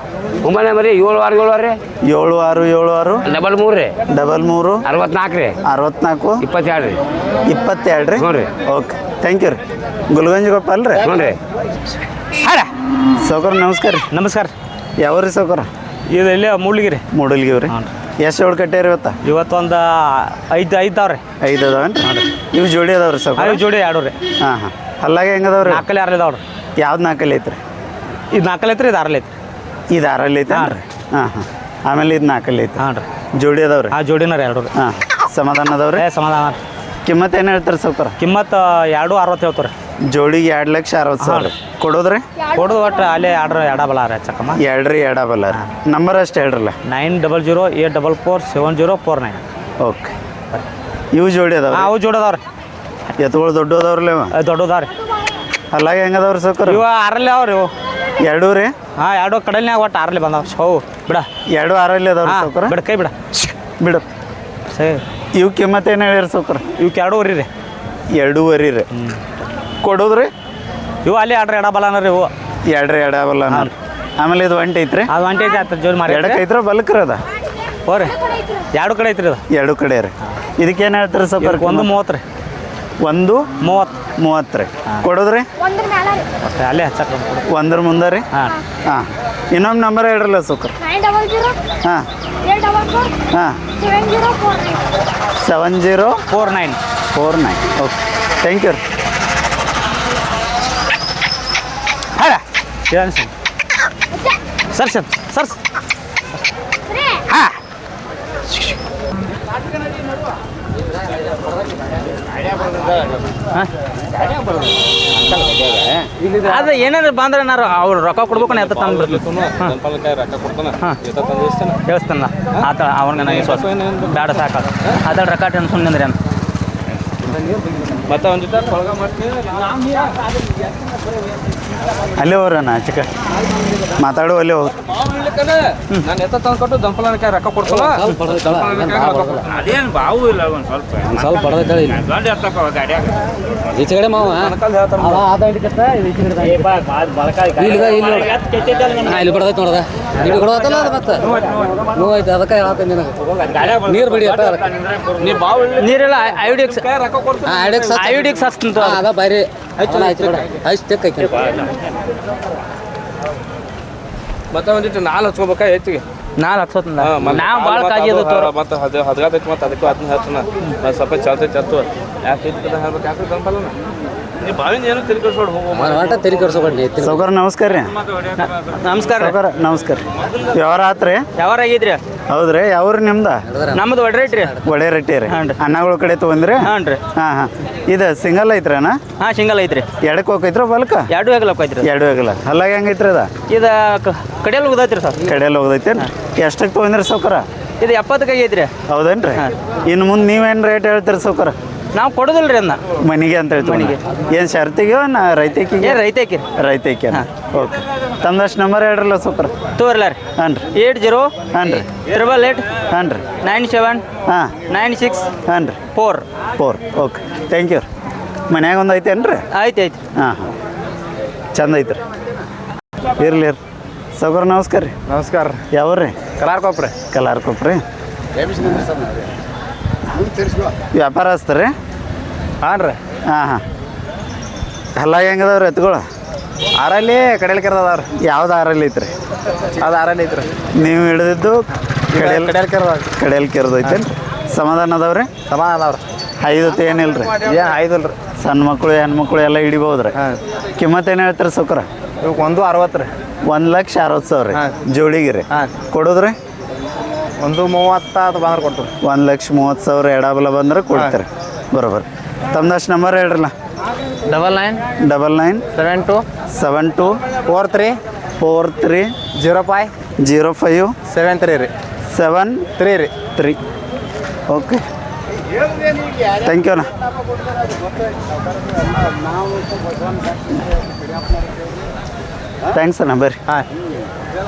ಮೊಬೈಲ್ ನಂಬರ್ ರೀ 7676 ರೀ 7676 33 ರೀ 33 64 ರೀ 64 22 ರೀ 22 ರೀ ಹ್ಞೂ ರೀ. ಓಕೆ ಥ್ಯಾಂಕ್ ಯು ರೀ ಗುಲ್ಗಂಜ್ ಗೋಪ ಅಲ್ರಿ ಹ್ಞೂ ರೀ. ಹಾರ ಸೌಕರ ನಮಸ್ಕಾರ ರೀ ನಮಸ್ಕಾರ. ಯಾವ ರೀ ಸೌಕರ ಇದು ಇಲ್ಲೇ ಮೂಡ್ಲಿಗಿರಿ. ಮೂಡಲ್ಗಿವ್ ರೀ ಎಷ್ಟು ಜೋಡಿ ಕಟ್ಟ್ಯಾರ ಇವತ್ತು ಇವತ್ತೊಂದು 5 ಅದಾವ್ರಿ. 5 ಅದಾವೇನ್ರಿ ಇವು ಜೋಡಿ ಅದಾವ್ರಿ ಸೌಕರ ಅವು ಜೋಡಿ 2 ರೀ. ಹಾಂ ಹಾಂ ಅಲ್ಲಾಗ ಹೆಂಗೆ ಅದಾವ್ರಿ 4 6 ಇದಾವ್ರಿ. ಯಾವ್ದು 4 ಐತ್ರಿ ಇದು 4 ಐತ್ರಿ ಇದು 6 ಐತ್ರಿ. ಇದು 6 ಐತೆ ಹಾಂ ರೀ. ಹಾಂ ಹಾಂ ಆಮೇಲೆ ಇದು 4 ಐತೆ ಹಾಂ ರೀ. ಜೋಡಿ ಅದಾವ್ರಿ ಆ ಜೋಡಿನ ರೀ 2 ರೀ. ಹಾಂ ಸಮಾಧಾನ ಅದಾವ್ರಿ ಸಮಾಧಾನ ರೀ. ಕಿಮ್ಮತ್ತು ಏನು ಹೇಳ್ತಾರೆ ಸೌಕರ ಕಿಮ್ಮತ್ತು 2.60 ಹೇಳ್ತಾರೆ. ಜೋಡಿಗೆ 2,60,000 ಕೊಡೋದ್ರಿ ಕೊಡೋದು ಒಟ್ಟು ಅಲ್ಲೇ ಎಡಬಲ ರೀ ಚಕ್ಕಮ್ಮ. 2 ರೀ ಎಡಬಲ್ಲ ರೀ ನಂಬರ್ ಅಷ್ಟು ಹೇಳ್ರಲ್ಲ 9008447449. ಓಕೆ ಇವು ಜೋಡಿ ಅದಾವ ಅವು ಜೋಡಿ ಅದಾವ್ರಿ. ಎತ್ತುಗಳು ದೊಡ್ಡ ಅದಾವ್ರಲ್ಲ ಇವ ದೊಡ್ಡದಾವ್ರಿ. ಅಲ್ಲಾಗ ಹೆಂಗೆ ಅದಾವ್ರಿ ಸೌಕರ ಇವ 6 ಅವ್ರಿ ಇವು. 2 ರೀ ಹಾಂ 2 ಕಡಲ್ನ್ಯಾಗ ಒಟ್ಟು 6 ಬಂದಾವ. ಹೌ ಬಿಡ 2 6 ಅದಾವ್ರಿ ಸೌಕರ ಬಿಡ ಕೈ ಬಿಡ ಬಿಡು ಸರಿ. ಇವು ಕಿಮ್ಮತ್ತು ಏನು ಹೇಳಿರಿ ಸೌಕರ ಇವಕ್ಕೆ 2.5 ರೀ. 2.5 ರೀ ಕೊಡೋದ್ರಿ ಇವು ಅಲ್ಲಿ 2 ಎಡಬಲನ ರೀ ಇವು. 2 ರೀ ಎಡಬಲ್ಲ ಆಮೇಲೆ ಇದು ಒಂಟಿ ಐತ್ರಿ ಅದು ಒಂಟಿ ಐತೆ ಜೋಡಿ ಮಾರಿ ಎಡಕ್ಕೆ ಐತ್ರ ಬಲ್ಕ್ರಿ ಅದ ಹೋ ರೀ 2 ಕಡೆ ಐತ್ರಿ ಅದು. 2 ಕಡೆ ರೀ ಇದಕ್ಕೇನು ಹೇಳ್ತೀರಿ ಸೌಕರ್ 1.30 ರೀ. 1.30 ರೀ ಕೊಡೋದ್ರಿ ಒಟ್ಟು ಅಲ್ಲೇ ಹಚ್ಚಕ್ಕೆ 1 ಮುಂದೆ ರೀ ಹಾಂ. ಹಾಂ ಇನ್ನೊಂದು ನಂಬರ್ ಹೇಳ್ರಲ್ಲ ಸೌಕರ್ 900 ಹಾಂ 844 ಹಾಂ 7049. 7049. ಓಕೆ ಥ್ಯಾಂಕ್ ಯು ರೀ ಹಾಂ ಸರ್ ಸರ್ ಸರ್ ಹಾಂ ಅದು ಏನಾದ್ರು ಬಂದ್ರೆ ನಾನು ಅವ್ರು ರೊಕ್ಕ ಕೊಡ್ಬೇಕು ಎತ್ತ ತಂದು ಹೇಳ್ತಾನ ಆತ ಅವ್ನಿಗೆ ನನಗೆ ವಿಶ್ವಾಸ ಬೇಡ ಸಾಕ ಅದ ರೊಕ್ಕ ಟೆನ್ಷನ್ ಅಂದ್ರೆ ಏನು ಮತ್ತೆ ಒಂದು ಅಲ್ಲೇ ಹೋಗ್ರಣ್ಣ ಚಿಕ್ಕ ಮಾತಾಡು ಅಲ್ಲೇ ಹೋಗ್ರಿ ನಾನು ಎತ್ತ ತಂದು ಕೊಟ್ಟು ದಂಪಲನಕಾಯಿ ರೊಕ್ಕ ಕೊಡ್ಸಲ್ಲ ಅದೇನು ಬಾವು ಇಲ್ಲ ಒಂದು ಸ್ವಲ್ಪ ಬಡದೈತೆ ಗಂಡು ಎತ್ತಪ್ಪ ಗಾಡಿಯಾಗ ಈಚೆ ಕಡೆ ಮಾವ ಇಲ್ಲಿ ಬಡದೈತೆ ನೋಡದ ಇಲ್ಲಿ ಕೊಡೋದಲ್ಲ ಅದು ಮತ್ತೆ ನೋವಾಯ್ತು ಅದಕ್ಕೆ ಹೇಳ್ತೇನೆ ನಿನಗೆ ನೀರು ಬಿಡಿ ಅಟ್ಟ ನೀ ಬಾವು ನೀರೆಲ್ಲ ಐಡಿಕ್ಸ್ ರೊಕ್ಕ ಕೊಡ್ಸಲ್ಲ ಐಡಿಕ್ಸ್ ಹಚ್ತಂತ ಅದ ಬಾರಿ ಆಯ್ತು ಬಿಡ ಆಯ್ತು ತೆಕ್ಕೈತೆ ಮತ್ತೆ ಒಂದಿಟ್ಟು ನಾಲ್ ಹಚ್ಕೋಬೇಕಾ ಹೆಚ್ಚಿಗೆ ನಾ ಲಕ್ಷ ನಾವು ಭಾಳ ಕಾಜಿ ಅದ ತೋರ ಮತ್ತೆ ಹದ್ಗಾತೈತಿ ಮತ್ತೆ ಅದಕ್ಕೂ ಅದನ್ನ ಹಚ್ಚನ ಸ್ವಲ್ಪ ಚಾಲ್ತೈತಿ ಹತ್ತು ಯಾಕೆ ಹೇಳ್ಬೇಕು ಯಾಕೆ ಗಂಪಲ್ಲ ನೀ ಬಾವಿನ ಏನು ತಿರ್ಗಿಸ್ಕೊಂಡು ಹೋಗೋ ಒಟ್ಟ ತಲೆ ಕೆಡ್ಸ್ಕೊಂಡಿ ಸೌಕರ್ ನಮಸ್ಕಾರ ರೀ ನಮಸ್ಕಾರ ಸೌಕರ್ ನಮಸ್ಕಾರ ವ್ಯವಹಾರ ಆತ್ರಿ ಯಾವಾರ ಆಗಿದ್ರಿ ಹೌದ್ರಿ ಯಾವ್ರಿ ನಿಮ್ದ ನಮ್ದು ಒಡ್ರೈಟ್ ರೀ ಒಳ್ಳೆ ರೆಟ್ಟಿ ರೀ ಹಾಂ ರೀ. ಅನ್ನಗಳ ಕಡೆ ತೊಗೊಂಡ್ರಿ ಹಾಂ ರೀ ಹಾಂ ಹಾಂ ಇದು ಸಿಂಗಲ್ ಐತ್ರಣ್ಣ ಹಾಂ ಸಿಂಗಲ್ ಐತ್ರಿ ಎಡಕ್ಕೆ ಹೋಗೈತ್ರ ಬಲ್ಕ ಎರಡು ಆಗಲಕ್ಕ ಐತ್ರಿ ಎರಡು ಆಗಲ್ಲ ಹಲ್ಲಾಗ ಹೆಂಗೈತ್ರಿ ಅದ ಇದು ಕಡೆಯಲ್ಲಿ ಹೋಗದೈತ್ರಿ ಸರ್ ಕಡೆಯಲ್ಲಿ ಹೋಗದೈತೇನು ಎಷ್ಟಕ್ಕೆ ತೊಗೊಂಡ್ರಿ ಸೌಕರ ಇದು 70 ಐತ್ರಿ ಹೌದೇನ್ರಿ ಇನ್ನು ಮುಂದೆ ನೀವೇನು ರೇಟ್ ಹೇಳ್ತೀರಿ ಸೌಕರ ನಾವು ಕೊಡೋದಿಲ್ರಿ ಅದನ್ನ ಮನಿಗೆ ಅಂತ ಹೇಳ್ತೀವಿ ಮನಿಗೆ. ಏನು ಶರ್ತಿಗೆ ನಾ ರೈತಕಿಗೆ ಏನು ರೈತಕ್ಕೆ ರೈತಕ್ಕೆ ಓಕೆ ತಮ್ಮದಷ್ಟು ನಂಬರ್ ಹೇಳ್ರಲ್ಲ ಸೂಪರ್ ತೋರ್ಲ ರೀ ಹಾಂ ರೀ 80 ಹಾಂ ರೀ 888 ಹಾಂ ರೀ 97 ಹಾಂ 96 ಹಾಂ ರೀ 4 ಓಕೆ ಥ್ಯಾಂಕ್ ಯು ರೀ ಮನ್ಯಾಗ ಒಂದು ಐತೇನು ರೀ ಐತಿ ಹಾಂ ಹಾಂ ಚಂದ ಐತ್ರಿ ಇರ್ಲಿ ಸೌಕರ್ ನಮಸ್ಕಾರ ರೀ ನಮಸ್ಕಾರ ಯಾವ ರೀ ಕಲಾರ್ಕೊಪ್ರಿ ಕಲಾರ್ಕೊಪ್ಪ ರೀ ವ್ಯಾಪಾರ ಹಚ್ತಾರೆ ಹಾಂ ರೀ ಹಾಂ ಹಾಂ ಹಲ್ಲಾಗ ಹೆಂಗದವ್ರಿ ಎತ್ಗಳು ಆರಲ್ಲಿ ಕಡೆಯಲ್ಲಿ ಕೆರ್ದವ್ರಿ ಯಾವ್ದು ಆರಲ್ಲಿ ಐತ್ರಿ ಅದು ಆರಲ್ಲಿ ಐತ್ರಿ ನೀವು ಹಿಡಿದಿದ್ದು ಕಡೆಯಲ್ಲಿ ಕಡೆಯಲ್ಲಿ ಕೆರ್ದವ್ರಿ ಕಡೆಯಲ್ಲಿ ಕೆರ್ದೈತೇನು ಸಮಾಧಾನ ಅದಾವ್ರಿ ಸಮಾನ ಅದಾವ್ರಿ ಐದತ್ತು ಏನಿಲ್ಲ ರೀ ಏನು ಐದಲ್ಲ ರೀ ಸಣ್ಣ ಮಕ್ಕಳು ಹೆಣ್ಮಕ್ಳು ಎಲ್ಲ ಹಿಡಿಬೋದ್ರಿ ಹಾಂ ಕಿಮ್ಮತ್ತು ಏನು ಹೇಳ್ತಾರೆ ಸೌಕರ ಇವಕ್ಕೆ 160 ರೀ 1,60,000 ರೀ ಹಾಂ. ಜೋಡಿಗೆ ರೀ ಹಾಂ ಕೊಡೋದ್ರಿ 130 ಅದು ಬಂದ್ರೆ ಕೊಡ್ತೀವಿ 1,30,000 ಎಡಬಲ ಬಂದ್ರೆ ಕೊಡ್ತಾರೆ ಬರೋಬರ್ ತಮ್ಮದಷ್ಟು ನಂಬರ್ ಹೇಳ್ರಲ್ಲ 99 99 72 72 43 43 05 05 73 ರೀ 73 ರೀ 3 ಓಕೆ ಥ್ಯಾಂಕ್ ಯು ಅಣ್ಣ ಥ್ಯಾಂಕ್ಸ್ ಅಣ್ಣ ಬರ್ರಿ ಹಾಂ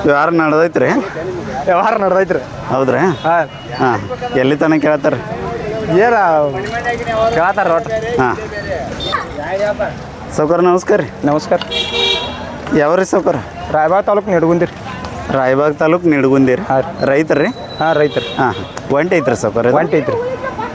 ವ್ಯವಹಾರ ನಡೆದೈತೆ ರೀ ವ್ಯವಹಾರ ನಡೆದೈತ್ರಿ ಹೌದ್ರಿ ಹಾಂ ಹಾಂ ಎಲ್ಲಿ ತನಕ ಕೇಳ್ತಾರೆ ಏನು ಕೇಳತ್ತಾರ ಒಟ್ಟು ಹಾಂ ಸೌಕರ್ ನಮಸ್ಕಾರ ರೀ ನಮಸ್ಕಾರ ಯಾವ್ರಿ ಸೌಕರ್ ರಾಯಬಾಗ್ ತಾಲೂಕು ನಿಡ್ಗುಂದಿರಿ ರಾಯಬಾಗ್ ತಾಲೂಕು ನಿಡ್ಗುಂದಿರಿ ಹಾಂ ರೈತರು ರೀ ಹಾಂ ರೈತರು ಹಾಂ ಹಾಂ ಒಂಟಿ ಐತ್ರಿ ಸೌಕರ್ ಒಂಟಿ ಐತ್ರಿ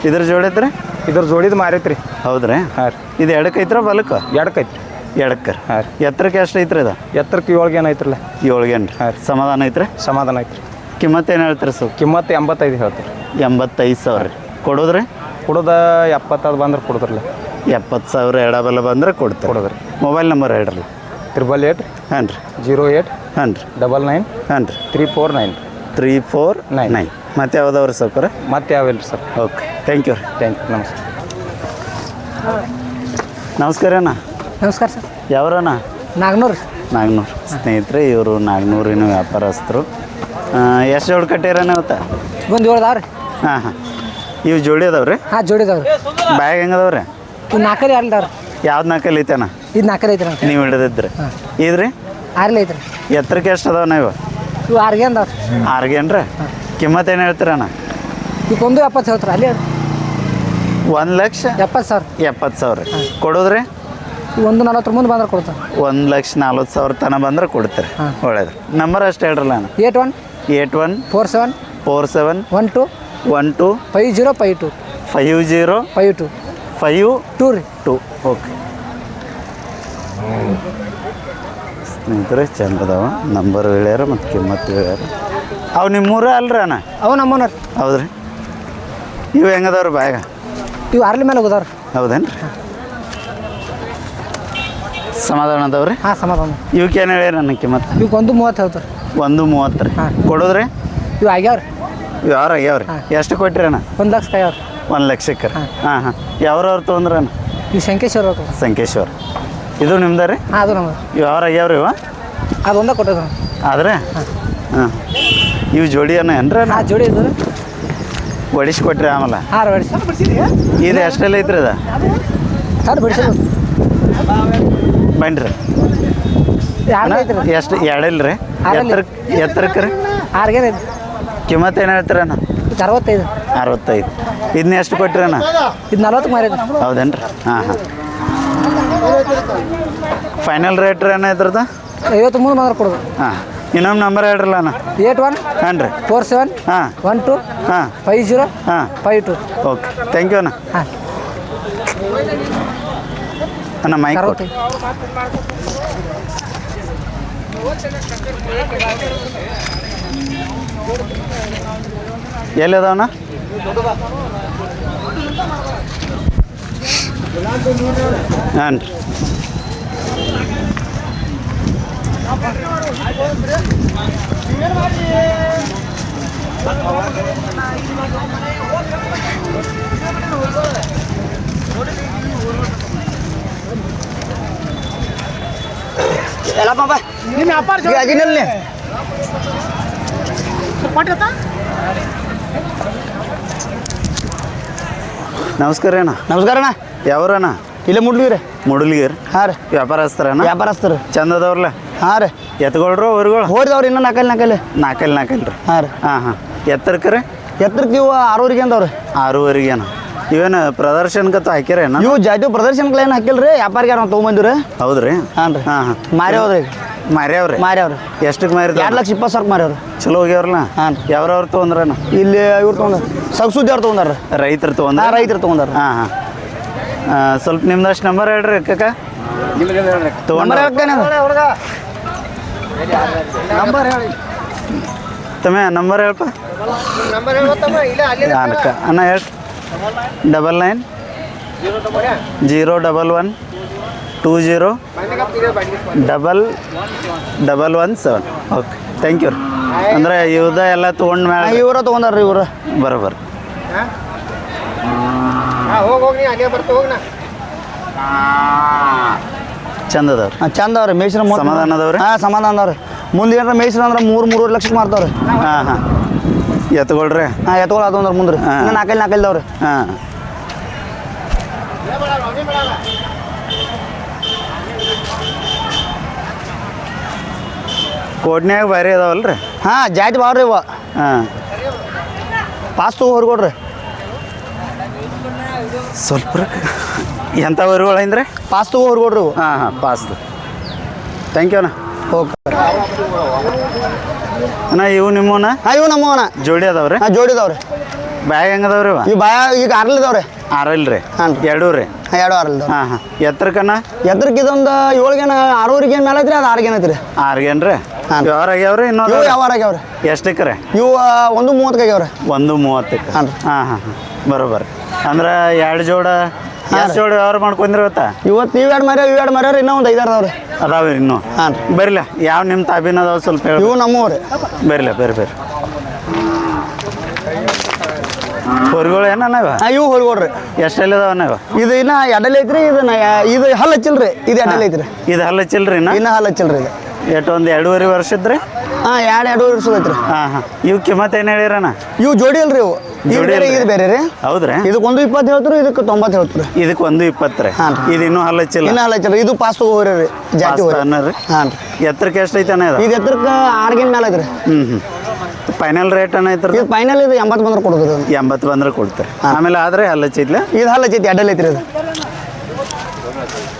ಇದ್ರ ಜೋಡಿ ಐತ್ರಿ ಇದ್ರ ಜೋಡಿದು ಮಾರೈತ್ರಿ ಹೌದ್ರಿ ಹಾಂ ರೀ ಇದು ಎಡಕ್ಕೆ ಐತ್ರ ಬಲಕ್ಕೆ ಎಡಕ್ಕೆ ಐತ್ರಿ ಎಡಕ್ಕೆ ಹಾಂ ರೀ ಎತ್ತರಕ್ಕೆ ಎಷ್ಟು ಐತ್ರಿ ಇದು ಎತ್ತರಕ್ಕೆ 7 ಏನು ಐತ್ರಲ್ಲ 7 ಏನ್ರಿ ಹಾಂ ರೀ. ಸಮಾಧಾನ ಐತ್ರಿ ಸಮಾಧಾನ ಐತ್ರಿ ಕಿಮ್ಮತ್ತು ಏನು ಹೇಳ್ತೀರಿ ಸೌ ಕಿಮ್ಮತ್ತು 85 ಹೇಳ್ತೀರಿ 85,000 ರೀ ಕೊಡೋದ್ರಿ ಕುಡ್ದ 70 ಅದು ಬಂದ್ರೆ ಕೊಡ್ತಿರಲ್ಲ 70,000 ಎಡಬಲ ಬಂದ್ರೆ ಕೊಡ್ತಾರೆ ಕೊಡೋದ್ರಿ ಮೊಬೈಲ್ ನಂಬರ್ ಹೇಳ್ರಲ್ಲ 888 ಹಾಂ ರೀ 08 ಹಾಂ ರೀ 99 ಹಾಂ ರೀ 349 349 ಮತ್ತೆ ಯಾವ್ದವ್ರಿ ಸೌಕರ ಮತ್ತೆ ಯಾವಿಲ್ಲ ಸರ್ ಓಕೆ ಥ್ಯಾಂಕ್ ಯು ರೀ ಥ್ಯಾಂಕ್ ಯು ನಮಸ್ಕಾರ ನಮಸ್ಕಾರ ಅಣ್ಣ ನಮಸ್ಕಾರ ಸರ್ ಯಾವ್ರಣ್ಣ ನಾಗ್ನೂರು ನಾಗ್ನೂರು ಸ್ನೇಹಿತರೆ ಇವರು ನಾಗ್ನೂರಿನ ವ್ಯಾಪಾರಸ್ಥರು ಎಷ್ಟು ಜೋಡಿ ಕಟ್ಟಿರಣ್ಣ ಇವತ್ತು ಒಂದು 7 ಅದಾವ್ರಿ ಹಾಂ ಹಾಂ ಇವು ಜೋಡಿ ಅದಾವ್ರಿ ಹಾಂ ಜೋಡಿದಾವ್ರಿ ಬ್ಯಾಗ್ ಹೆಂಗದವ್ರಿ ಇವು 4 ಅಲ್ದಾವ್ರಿ ಯಾವ್ದು ನಾಲ್ಕಲ್ಲಿ ಐತೆಣ್ಣ ಇದು 4 ಐತ್ರಿ ನೀವು ಹಿಡಿದಿದ್ರಿ ಇದ್ರಿ 6 ಐತ್ರಿ ಎತ್ತರಕ್ಕೆ ಎಷ್ಟು ಅದಾವ ನೀವು ಇವು 6 ಅಂದಾವ್ರಿ ಆರ್ಗೇನ್ರಿ ಕಿಮ್ಮತ್ತು ಏನು ಹೇಳ್ತೀರಣ್ಣ ಈಗ ಒಂದು 70 ಹೇಳ್ತಾರೆ ಅಲ್ಲಿ 1,70,000 70,000 ರೀ ಕೊಡೋದ್ರಿ ಇವು ಒಂದು 40 ಮುಂದೆ ಬಂದ್ರೆ ಕೊಡ್ತಾರೆ 1,40,000 ತನಕ ಬಂದ್ರೆ ಕೊಡ್ತೀರಿ ಒಳ್ಳೇದು ನಂಬರ್ ಅಷ್ಟು ಹೇಳ್ರಲ್ಲ ಅಣ್ಣ 81 81 47 47 12 12 5052 50 52 52 ರೀ 2 ಓಕೆ ಸ್ನೇಹಿತರೆ ಚಂದ ಅದಾವ ನಂಬರ್ ಹೇಳ್ಯಾರ ಮತ್ತು ಕಿಮ್ಮತ್ತು ಹೇಳ್ಯಾರ ಅವು ನಿಮ್ಮೂರ ಅಲ್ರಿ ಅಣ್ಣ ಅವು ನಮ್ಮನ ಹೌದ್ರಿ ಇವು ಹೆಂಗದವ್ರಿ ಬ್ಯಾಗ ಇವು 6 ಮೇಲೆ ಹೋಗೋದವ್ರಿ ಹೌದೇನ್ರಿ ಸಮಾಧಾನ ಅದಾವ್ರಿ ಹಾಂ ಸಮಾಧಾನ ಇವಕ್ಕೆ ಏನು ಹೇಳ್ಯಾರ ನನ್ನ ಕಿಮ್ಮತ್ತು ಇವಕ್ಕೆ ಒಂದು 30 ಹೇಳ್ತಾರೆ 1,30,000 ರೀ ಕೊಡೋದ್ರಿ ಇವು ಆಗ್ಯಾವ್ರಿ ಯಾರು ಆಗ್ಯಾವ್ರಿ ಎಷ್ಟು ಕೊಟ್ರಿ ಅಣ್ಣ 1 ಲಕ್ಷ ಕಾಯವ್ರಿ 1 ಲಕ್ಷಕ್ಕೆ ರೀ ಹಾಂ ಹಾಂ ಯಾವ್ರವ್ರು ತೊಗೊಂಡ್ರಿ ಅಣ್ಣ ಇವು ಸಂಕೇಶ್ವರ ಅವ್ರು. ಸಂಕೇಶ್ವರ ಇದು ನಿಮ್ದು ರೀ ಹಾಂ ಅದು ನಮ್ಮದು ಯಾರು ಆಗ್ಯಾವ್ರಿ ಇವ ಅದು ಒಂದೇ ಕೊಟ್ಟದ ಆದ್ರೆ ಹಾಂ ಇವು ಜೋಡಿ ಅನ್ನ ಏನ್ರಿ ಹಾಂ ಜೋಡಿ ಇದ್ದು ಹೊಡಿಸ್ಕೊಟ್ರಿ ಆಮೇಲೆ ಹಾಂ ಬಿಡಿಸಿ ಇದು ಎಷ್ಟೆಲ್ಲ ಐತ್ರಿ ಅದ ಅದು ಬಿಡಿಸೋದು ಬನ್ರಿ ಯಾರು ಐತ್ರಿ ಎಷ್ಟು ಎರಡಿಲ್ಲ ರೀ ಎತ್ತರಕ್ಕೆ ರೀ 6 ಐತಿ ಕಿಮ್ಮತ್ತು ಏನು ಹೇಳ್ತೀರ ಅಣ್ಣ ಇದು 65 65 ಇದನ್ನ ಎಷ್ಟು ಕೊಟ್ರಿ ಅಣ್ಣ ಇದು 40 ಮಾರಿದ್ರಿ ಹೌದೇನ್ರಿ ಹಾಂ ಹಾಂ ಫೈನಲ್ ರೇಟ್ ರೀ ಅಣ್ಣ ಇದ್ರದ್ದು 50 ಮುಂದೆ ಬಂದ್ರೆ ಕೊಡೋದು ಹಾಂ ಇನ್ನೊಂದು ನಂಬರ್ ಹೇಳ್ರಲ್ಲ ಅಣ್ಣ 81 ಹಾಂ ರೀ 47 ಹಾಂ 12 ಹಾಂ 50 ಹಾಂ 52 ಓಕೆ ಥ್ಯಾಂಕ್ ಯು ಅಣ್ಣ ಹಾಂ ಅಣ್ಣ ಮೈಕ್ ಕೊಟ್ಟು 65 ಎಲ್ಲಿದಾವಣ್ಣ? ಹಾಂ ರೀ. ನಮಸ್ಕಾರ ಅಣ್ಣ. ನಮಸ್ಕಾರ ಅಣ್ಣ. ಯಾವ್ರಣ್ಣ? ಇಲ್ಲೇ ಮುಡ್ಲಿರಿ. ಮುಡಲ್ಗಿರ್. ಹಾಂ ರೀ. ವ್ಯಾಪಾರಸ್ಥರಣ್ಣ? ವ್ಯಾಪಾರಸ್ಥರು. ಚಂದ ಅದಾವ್ರಲ್ಲ? ಹಾಂ ರೀ. ಎತ್ಕೊಳ್ರು ಹೊರ್ಗಳು? ಹೋರಿದವ್ರಿ ಇನ್ನೂ ನಾಲ್ಕಲ್ಲಿ ನಾಲ್ಕಲ್ಲಿ ರೀ. ಹಾಂ ರೀ. ಹಾಂ ಎತ್ತರಕ್ಕೆ ರೀ? ಎತ್ತರಕ್ಕೆ ಇವು 6ವರೆಗೆ ಅಂದವ್ರಿ. 6ವರೆಗೇನ? ಇವೇನು ಪ್ರದರ್ಶನಕ್ಕಂತ ಹಾಕ್ಯಾರೇನ? ಇವು ಜಾತಿ ಪ್ರದರ್ಶನಕ್ಕೆ ಏನು ಹಾಕಿಲ್ರಿ, ವ್ಯಾಪಾರಿಗೆ ನಾವು ತೊಗೊಂಬಂದಿವ್ರಿ. ಹೌದ್ರಿ? ಹಾಂ ರೀ. ಮಾರಿ ಹೋದ್ರಿ. ಮಾರ್ಯಾವ್ರಿ? ಮಾರ್ಯಾವ್ರಿ. ಎಷ್ಟಕ್ಕೆ ಮಾರಿದ? 2,20,000 ಮಾರ್ಯಾವ್ರಿ. ಚಲೋ ಹೋಗ್ಯಾವ್ರಲ್ಲ? ಹಾಂ. ಯಾವ್ರವ್ರು ತೊಗೊಂಡ್ರಣ್ಣ? ಇಲ್ಲಿ ಇವ್ರು ತೊಗೊಂಡ್ರ ಸಗ್ಸುದ್ದಿ ಅವ್ರು ತೊಗೊಂಡಾರ. ರೈತರು ತೊಗೊಂಡ್ರ? ರೈತರು ತೊಗೊಂಡಾರ. ಹಾಂ ಸ್ವಲ್ಪ ನಿಮ್ದಷ್ಟು ನಂಬರ್ ಹೇಳ್ರಿ ಕಕ್ಕ. ನಂಬರ್ ಹೇಳಿ ತಮ್ಮ ನಂಬರ್ ಹೇಳಪ್ಪ. ಅಕ್ಕ ಅಣ್ಣ ಹೇಳಿ. 99 011 20 117. ಓಕೆ, ಥ್ಯಾಂಕ್ ಯು ರೀ. ಅಂದ್ರೆ ಇವ್ದ ಎಲ್ಲ ತೊಗೊಂಡು ಮೇಲೆ ಇವ್ರ ತೊಗೊಂಡಾರ್ರಿ ಇವ್ರು. ಬರೋಬ್ಬರ. ಚಂದ ಅದಾವ್ರಿ? ಚಂದ ಅವ್ರಿ. ಮೇಯ್ಸ್ರ ಸಮಾಧಾನ ಅದಾವ್ರಿ? ಹಾಂ, ಸಮಾಧಾನ ಅದಾವ್ರಿ. ಮುಂದೆ ಏನಾರ ಮೇಯ್ಸ್ರ ಅಂದ್ರೆ 3-3.5 ಲಕ್ಷಕ್ಕೆ ಮಾರ್ತಾವ್ರಿ. ಹಾಂ ಎತ್ಕೊಳ್ರಿ. ಹಾಂ, ಎತ್ಕೊಳ ಅದು ಅಂದ್ರೆ ಮುಂದ್ರಿ. ನಾಲ್ಕೈದವ್ರಿ. ಹಾಂ ಕೋಡ್ನ್ಯಾಗ ಭಾರಿ ಅದಾವಲ್ರಿ? ಹಾಂ, ಜಾತಿ ಬಾವ್ರಿ ಇವ. ಹಾಂ, ಪಾಸ್ ತಗೋ ಹೊರ್ಕೊಡ್ರಿ. ಸ್ವಲ್ಪ ಎಂಥ ಊರುಗಳಂದ್ರೆ ಪಾಸ್ ತಗೋ ಹೊರ್ಕೊಡ್ರಿ ಇವು. ಹಾಂ ಪಾಸ್. ಥ್ಯಾಂಕ್ ಯು ಅಣ್ಣ. ಓಕೆ ಅಣ್ಣ ಇವು ನಿಮ್ಮವನ? ಹಾಂ, ಇವು ನಮ್ಮವನ. ಜೋಡಿ ಅದಾವ್ರಿ? ಹಾಂ, ಜೋಡಿದವ್ರಿ. ಬ್ಯಾಗ್ ಹೆಂಗೆ ಅದಾವ್ರಿ ಇವ? ಈ ಬಾಯ ಈಗ 6 6 ರೀ? ಹಾಂ. 2 ರೀ? ಹಾಂ, 2 6 ಹಾಂ ಎತ್ತರಕ್ಕಣ್ಣ? ಎದ್ರಕ್ಕೆ ಇದೊಂದು 7 6 ಮೇಲೆ ಐತ್ರಿ, ಅದು 6 ಐತ್ರಿ. 6 ರೀ? ಹಾಂ. ಯಾವ್ರ ಆಗ್ಯಾವ್ರಿ? ಇವು ಇನ್ನೊಂದು ಯಾವ ಆಗ್ಯಾವ್ರಿ? ಎಷ್ಟಕ್ಕೆ ರೀ? ಇವು 1.30 ಆಗ್ಯಾವ್ರಿ. 1.30. ಹಾಂ. ಹಾಂ ಬರೋಬ್ಬರ. ಅಂದ್ರೆ 2 ಜೋಡ ಎಷ್ಟು ಜೋಡ ವ್ಯವಹಾರ ಮಾಡ್ಕೊಂಡ್ರಿ ಇವತ್ತ? ಇವತ್ತು ಇವು 2 ಮಾರ್ಯಾವ್ರಿ. ಇನ್ನೂ ಒಂದು 5 ಅದಾವ್ರಿ. ಅದಾವ್ರಿ ಇನ್ನೂ? ಹಾಂ. ಬರಿಲ್ಲ ಯಾವ ನಿಮ್ಮ ತಾಬಿನ ಅದಾವ ಸ್ವಲ್ಪ ಹೇಳಿ. ಇವು ನಮ್ಮವ್ರಿ. ಬರಿಲ್ಲ ಬೇರೆ ಹೊರಗಳು ಏನನ್ನ ಇವ? ಹಾಂ, ಇವು ಹೊರ್ಕೊಡ್ರಿ. ಎಷ್ಟೆಲ್ಲ ಅದಾವಣ್ಣ ಇವ? ಇದು ಇನ್ನ ಎಡ್ಡಲ್ಲಿ ಐತ್ರಿ. ಇದು ಹಲ್ಲು ಹಚ್ಚಿಲ್ರಿ. ಇದು ಎಡ್ಡಲ್ಲಿ ಐತ್ರಿ. ಇದು ಹಲ್ಲ ಚಿಲ್ರಿ? ಇನ್ನ ಹಲ್ಲು ಹಚ್ಚಿಲ್ರಿ. ಇದು ಎಷ್ಟು ಒಂದು 2.5 ವರ್ಷದ್ರಿ? ಹಾಂ, 2 ವರ್ಷ ಐತ್ರಿ. ಹಾಂ ಇವು ಕಿಮ್ಮತ್ತು ಏನು ಹೇಳಿರಣ್ಣ? ಇವು ಜೋಡಿ ಅಲ್ರಿ. ಇವು ಇದು ಬೇರೆ ರೀ. ಹೌದ್ರಿ? ಇದಕ್ಕೆ 120 ಹೇಳ್ತೀರಿ, ಇದಕ್ಕೆ 90 ಹೇಳ್ತೀರಿ. ಇದಕ್ಕೆ 120 ರೀ? ಹಾಂ. ಇದು ಇನ್ನೂ ಹಲ್ಲ ಚಿಲ್ಲ? ಇನ್ನ ಹಲ್ಲು ಹಚ್ಚಿಲ್ರಿ. ಇದು ಪಾಸ್ ತಗೋ ಹೋರಿ ಜಾತಿ ಹೋರಿ. ರೀ? ಹಾಂ. ಎತ್ತರಕ್ಕೆ ಎಷ್ಟು ಐತಣ್ಣ ಇದು? ಇದು ಎತ್ತರಕ್ಕೆ 6 ಮೇಲೆ ಐತ್ರಿ. ಫೈನಲ್ ರೇಟ್ ಅನ್ನ ಐತ್ರಿ? ಇದು ಫೈನಲ್ ಇದು 80 ಬಂದ್ರೆ ಕೊಡೋದು. 80 ಬಂದ್ರೆ ಕೊಡ್ತಾರೆ. ಆಮೇಲೆ ಆದರೆ ಹಲ್ಲ ಚಿತ್ಲ? ಇದು ಹಲ್ಲು ಹಚ್ಚೈತಿ, ಎಡ್ಡಲ್ಲಿ ಐತ್ರಿ. ಇದು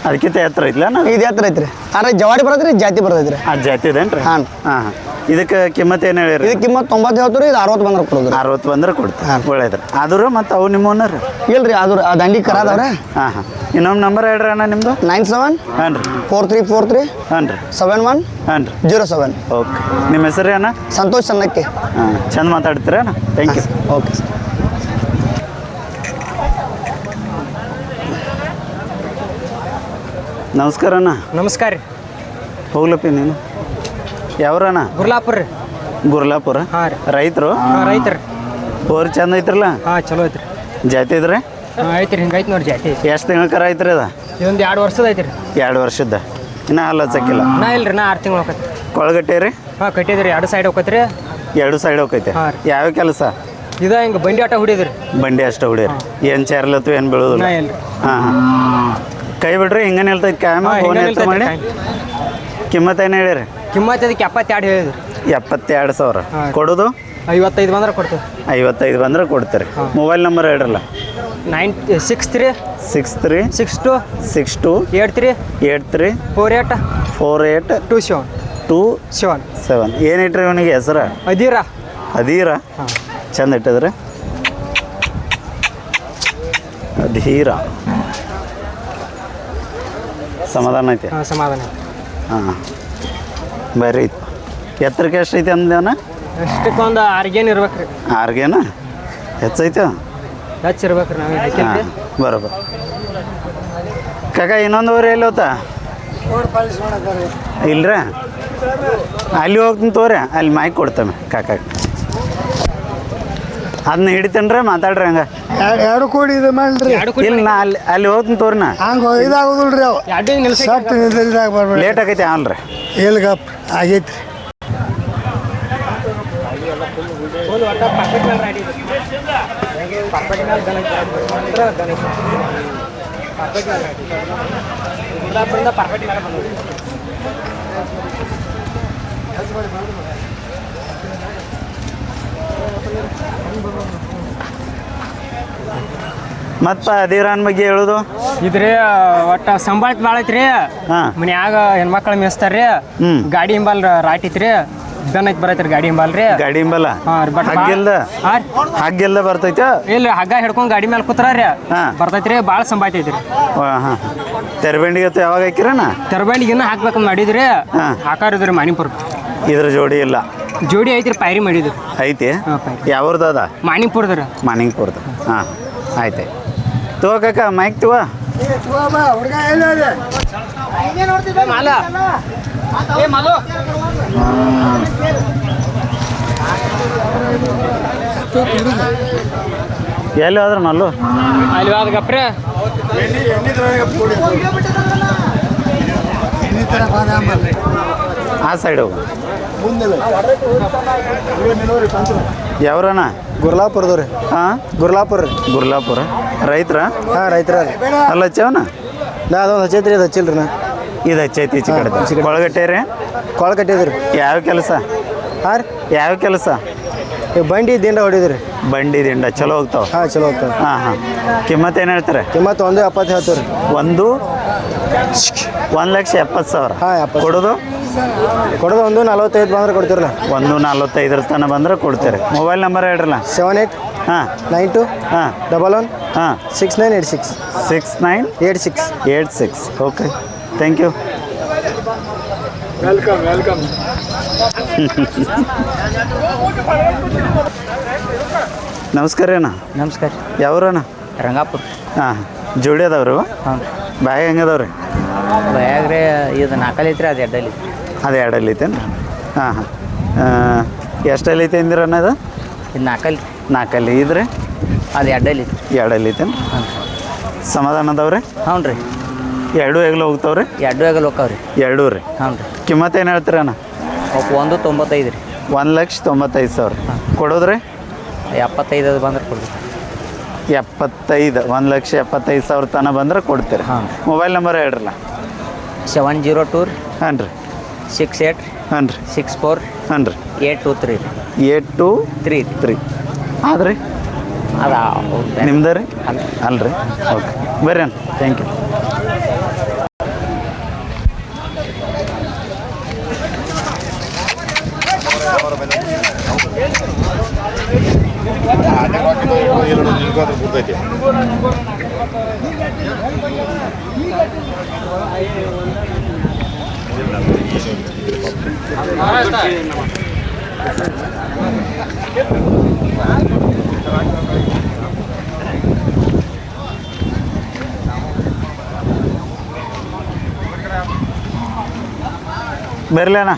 ಅದಕ್ಕಿಂತ ಎತ್ತರ ಐತ್ಲ? ಇದು ಎತ್ತರ ಐತ್ರಿ. ಆದ್ರೆ ಜವಾಡಿ ಬರತ್ರಿ, ಜಾತಿ ಬರ್ತೈತ್ರಿ. ಅದು ಜಾತಿ ಇದೇನ್ರಿ? ಹಾಂ. ಹಾಂ ಇದಕ್ಕೆ ಕಿಮ್ಮತ್ತು ಏನು ಹೇಳಿರಿ? ಇದಕ್ಕೆ ಕಿಮ್ಮತ್ತು 90 ಹೇಳ್ತೀರಿ. ಇದು 60 ಬಂದ್ರೆ ಕೊಡೋದು. 60 ಬಂದ್ರೆ ಕೊಡ್ತಾರೆ. ಒಳ್ಳೇದ್ರಿ. ಆದರೂ ಮತ್ತು ಅವು ನಿಮ್ಮವನ್ನ ರೀ? ಇಲ್ರಿ, ಅದು ದಂಡಿ ಕರಾದವ್ರೆ. ಹಾಂ ಇನ್ನೊಂದು ನಂಬರ್ ಹೇಳ್ರಿ ಅಣ್ಣ ನಿಮ್ಮದು? 97 ಹಾಂ ರೀ? 4343 ಹಾಂ ರೀ? 71 ಹಾಂ ರೀ? 07. ಓಕೆ. ನಿಮ್ಮ ಹೆಸರು ರೀ ಅಣ್ಣ? ಸಂತೋಷ್ ಸನ್ನಕ್ಕೆ. ಹಾಂ ಚಂದ ಮಾತಾಡ್ತೀರಾ ಅಣ್ಣ? Thank you. Okay sir. ನಮಸ್ಕಾರ ಅಣ್ಣ. ನಮಸ್ಕಾರ ರೀ. ಹೋಗ್ಲಪ್ಪಿ ನೀನು ಯಾವ್ರಣ್ಣ? ಗುರ್ಲಾಪುರ ರೀ. ಗುರ್ಲಾಪುರ? ಹಾಂ ರೀ. ರೈತರು? ಹಾಂ, ರೈತರು. ಹೋರಿ ಚಂದ ಐತ್ರಲ್ಲ? ಹಾಂ, ಚಲೋ ಐತ್ರಿ. ಜಾತಿ ಇದ್ರಿ? ಹಾಂ, ಐತ್ರಿ. ಹಿಂಗೆ ಐತಿ ನೋಡಿ ಜಾತಿ. ಎಷ್ಟು ತಿಂಗಳ ಕರ ಐತ್ರಿ ಅದ? ಇದೊಂದು 2 ವರ್ಷದ ಐತ್ರಿ. 2 ವರ್ಷದ? ಇನ್ನೂ ಹಲ್ಲ ಹಚ್ಚಕ್ಕಿಲ್ಲ? ನಾ ಇಲ್ರಿ, ನಾ 6 ತಿಂಗಳು ಹೋಗತ್ರಿ. ಕೊಳಗಟ್ಟೆ ರೀ? ಹಾಂ, ಕಟ್ಟಿದ್ರಿ. 2 ಸೈಡ್ ಹೋಗತ್ರಿ. 2 ಸೈಡ್ ಹೋಗೈತೆ? ಹಾಂ ರೀ. ಯಾವ ಕೆಲಸ? ಇದು ಹಿಂಗೆ ಬಂಡಿ ಆಟ ಹೊಡಿದ್ರಿ. ಬಂಡಿ ಅಷ್ಟು ಹೊಡಿರಿ? ಏನು ಚಾರ್ಲತ್ತು ಏನು ಬೀಳೋದಿಲ್ಲ? ನಾ ಇಲ್ರಿ. ಹಾಂ ಕೈ ಬಿಡ್ರಿ ಹಿಂಗೆ ನಿಲ್ತೈತೆ ಕ್ಯಾಮ? ಫೋನ್ ಹೆಚ್ಚು ಮಾಡಿ. ಕಿಮ್ಮತ್ತು ಏನು ಹೇಳಿರಿ? ಕಿಮ್ಮತ್ತು ಅದಕ್ಕೆ 72 ಹೇಳಿದ್ರಿ. 72,000. ಹಾಂ. ಕೊಡೋದು 55 ಬಂದ್ರೆ ಕೊಡ್ತೀವಿ. 55 ಬಂದ್ರೆ ಕೊಡ್ತೀರಿ. ಮೊಬೈಲ್ ನಂಬರ್ ಹೇಳ್ರಲ್ಲ? 63 63 62 62 83 83 48 48 27 27. ಏನು ಇಟ್ರಿ ಇವನಿಗೆ ಹೆಸರು? ಅದೀರಾ. ಅಧೀರ? ಹಾಂ. ಚಂದ ಇಟ್ಟಿದ್ರಿ? ಅಧೀರ. ಸಮಾಧಾನ ಐತಿ? ಹಾಂ, ಸಮಾಧಾನ. ಹಾಂ ಬರ್ರಿ. ಎತ್ತರಕ್ಕೆ ಎಷ್ಟು ಐತಿ ಅಂದೇವನ? ಅಷ್ಟಕ್ಕೊಂದು 6 ಗೇನ್ ಇರ್ಬೇಕು ರೀ. ಆರ್ಗೇನ ಹೆಚ್ಚೈತೆ ಹಚ್ಚಿರ್ಬೇಕು ರೀ ನಾವೇ ಹಾಂ ಬರೋಬರ್. ಕಾಕ ಇನ್ನೊಂದು ಊರು ಎಲ್ಲಿ ಹೋತಾ ಇಲ್ರ ಅಲ್ಲಿ ಹೋಗ್ತೀನಿ ತೋರಿ ಅಲ್ಲಿ ಮೈಕ್ ಕೊಡ್ತೇನೆ ಕಾಕ ಅದನ್ನ ಹಿಡಿತೇನ್ರಿ ಮಾತಾಡ್ರಿ ಹಂಗೆ ಎರಡು ಕೋಡಿ ಇದು ಮಾಡ್ರಿ ಇಲ್ಲ ನಾ ಅಲ್ಲಿ ಹೋಗ್ತೀನಿ ತೋರಿ ನಾ ಹಂಗೆ ಇದಾಗೋದಿಲ್ರಿ ಅವು ಎರಡು ನಿಲ್ಸಿ ಸಟ್ ಇದಾಗ ಬರ್ಬೇಡಿ ಲೇಟ್ ಆಗೈತೆ ಅವಲ್ರಿ ಎಲ್ಗಪ್ ಆಗೈತ್ರಿ ಒಟ್ಟು ಪಾಕೆಟ್ ಮೇಲೆ ರಾಡಿ ಪಾಕೆಟ್ ಮೇಲೆ ದನ ಪಾಕೆಟ್ ಮೇಲೆ ರಾಡಿ ಗುಡ್ಲಾಪುರಿಂದ ಪಾಕೆಟ್ ಮೇಲೆ ಬಂದ್ರಿ. ಮತ್ತು ಅದಿರಾನ್ ಬಗ್ಗೆ ಹೇಳೋದು ಇದ್ರಿ ಒಟ್ಟು ಸಂಬಾಳಿತ ಭಾಳ ಐತ್ರಿ. ಹಾಂ ಮನ್ಯಾಗ ಹೆಣ್ಮಕ್ಳು ಮೇಯಿಸ್ತಾರ್ರಿ. ಹ್ಞೂ ಗಾಡಿ ಹಿಂಬಾಲ್ ರಾಟಿ ಐತ್ರಿ. ದನ ಐತಿ ಬರೈತ್ರಿ ಗಾಡಿ ಹಿಂಬಾಲ್ ರೀ. ಗಾಡಿ ಹಿಂಬಲ್ಲ ಹಾಂ ರೀ ಬಟ್ ಹಗ್ಗೆಲ್ದ ಹಾಂ ರೀ ಹಗ್ಗೆಲ್ಲ ಬರ್ತೈತೆ ಇಲ್ಲ ಹಗ್ಗ ಹಿಡ್ಕೊಂಡು ಗಾಡಿ ಮೇಲೆ ಕೂತ್ರಿ ಹಾಂ. ಬರ್ತೈತ್ರಿ. ಭಾಳ ಸಂಬಾಯ್ತೈತ್ರಿ. ಹಾಂ ಹಾಂ ತೆರಬೆಂಡಿಗೆ ಯಾವಾಗ ಹಾಕಿರಣ್ಣ ತರಬಂಡಿಗೆ ಇನ್ನೂ ಹಾಕ್ಬೇಕಂತ ಮಾಡಿದ್ರಿ. ಹಾಂ. ಹಾಕಾರಿದ್ರಿ ಮಾಣಿಪುರ ಇದ್ರ ಜೋಡಿ ಇಲ್ಲ ಜೋಡಿ ಐತ್ರಿ. ಪೈರಿ ಮಾಡಿದ್ರಿ. ಐತಿ ಹಾಂ ಪೈರಿ ಯಾವ್ದು ಅದ ಮಾಣಿಪುರದ್ರಿ. ಮಾನಿಂಗ್ಪುರ್ದು ಹಾಂ ಆಯ್ತು ತಗೋ ಕಾಕ ಮೈಕ್ ತಗೋ ಹುಡುಗ ಎಲ್ಲ ಎಲ್ಲಿ ಹೋದ್ರ ಮಲ್ಲು ಅಲ್ಲಿ ಹೋದ ಗಪ್ರೆ ಆ ಸೈಡ್ ಹೋಗು ಯಾವ್ರಣ್ಣ ಗುರ್ಲಾಪುರದವ್ರಿ ಹಾಂ ಗುರ್ಲಾಪುರ ರೀ ಗುರ್ಲಾಪುರ ರೈತರ ಹಾಂ ರೈತರ ರೀ ಅಲ್ಲ ಹಚ್ಚವನ ನಾ ಅದೊಂದು ಹಚ್ಚೈತ್ರಿ ಅದು ಹಚ್ಚಿಲ್ರಿ ನಾ ಇದು ಹಚ್ಚೈತಿ ಈಚೆ ಕಡೆ ಒಳಗಟ್ಟೆ ರೀ ಕೊಳ ಕಟ್ಟಿದ್ರಿ ಯಾವ ಕೆಲಸ ಹಾಂ ರೀ ಯಾವ ಕೆಲಸ ಈ ಬಂಡಿ ದಿಂಡ ಹೊಡಿದ್ರಿ ಬಂಡಿ ದಿಂಡ ಚಲೋ ಹೋಗ್ತಾವ ಹಾಂ ಚಲೋ ಹೋಗ್ತಾವೆ ಹಾಂ ಹಾಂ ಕಿಮ್ಮತ್ತು ಏನು ಹೇಳ್ತಾರೆ ಕಿಮ್ಮತ್ತು 1.70 ಹೇಳ್ತೀವಿ ರೀ ಒಂದು 1,70,000 ಹಾಂ 70 ಕೊಡೋದು ಕೊಡೋದು 1.45 ಬಂದ್ರೆ ಕೊಡ್ತೀರಲ್ಲ 1.45 ತನಕ ಬಂದ್ರೆ ಕೊಡ್ತೀರಿ ಮೊಬೈಲ್ ನಂಬರ್ ಹೇಳ್ರಲ್ಲ 78 ಹಾಂ 92 ಹಾಂ 11 ಹಾಂ 6986 6986 ಓಕೆ ಥ್ಯಾಂಕ್ ಯು ವೆಲ್ಕಮ್ ನಮಸ್ಕಾರ ರೀ ಅಣ್ಣ ನಮಸ್ಕಾರ. ಯಾವ್ರಣ್ಣ ರಂಗಾಪುರ. ಹಾಂ ಜೋಡಿ ಅದಾವ್ರಿ ಹಾಂ ಬ್ಯಾಗ್ ಹೆಂಗದವ್ರಿ ಬ್ಯಾಗ್ರೆ ಇದು 4 ಐತ್ರಿ ಅದು 2 ಐತಿ. ಅದು 2 ಐತೇನು ಹಾಂ ಹಾಂ ಎಷ್ಟಲ್ಲಿ ಐತೆ ಅಂದಿರಣ್ಣ ಅದು ಇದು 4 4 ಇದ್ರಿ ಅದು 2 ಐತಿ. 2 ಐತೇನು ಸಮಾಧಾನ ಅದಾವ್ರಿ ಹ್ಞೂ ರೀ. 2 ಹೆಗ್ಲು ಹೋಗ್ತಾವ್ರಿ 2 ಆಗಲ್ ಹೋಗ್ತಾವ್ರಿ. 2 ರೀ ಹ್ಞೂ ರೀ. ಕಿಮ್ಮತ್ತು ಏನು ಹೇಳ್ತೀರಣ್ಣ ಅವಕ್ಕೆ 1.95 ರೀ. 1,95,000 ಕೊಡೋದ್ರಿ 75 ಬಂದ್ರೆ ಕೊಡ್ರಿ. 75 1,75,000 ತನಕ ಬಂದ್ರೆ ಕೊಡ್ತೀರಿ ಹಾಂ. ಮೊಬೈಲ್ ನಂಬರ್ ಹೇಳ್ರಲ್ಲ 702 ಹಾಂ ರೀ 68 ಹಾಂ ರೀ 64 ಹಾಂ ರೀ 823 823 ಆದ್ರಿ ಅದ ನಿಮ್ದು ರೀ ಅಲ್ಲ. ಅಲ್ರಿ ಓಕೆ ಬರ್ರಿ ಅಣ್ಣ ಥ್ಯಾಂಕ್ ಯು ಬರ್ಲಿ ಅಣ್ಣ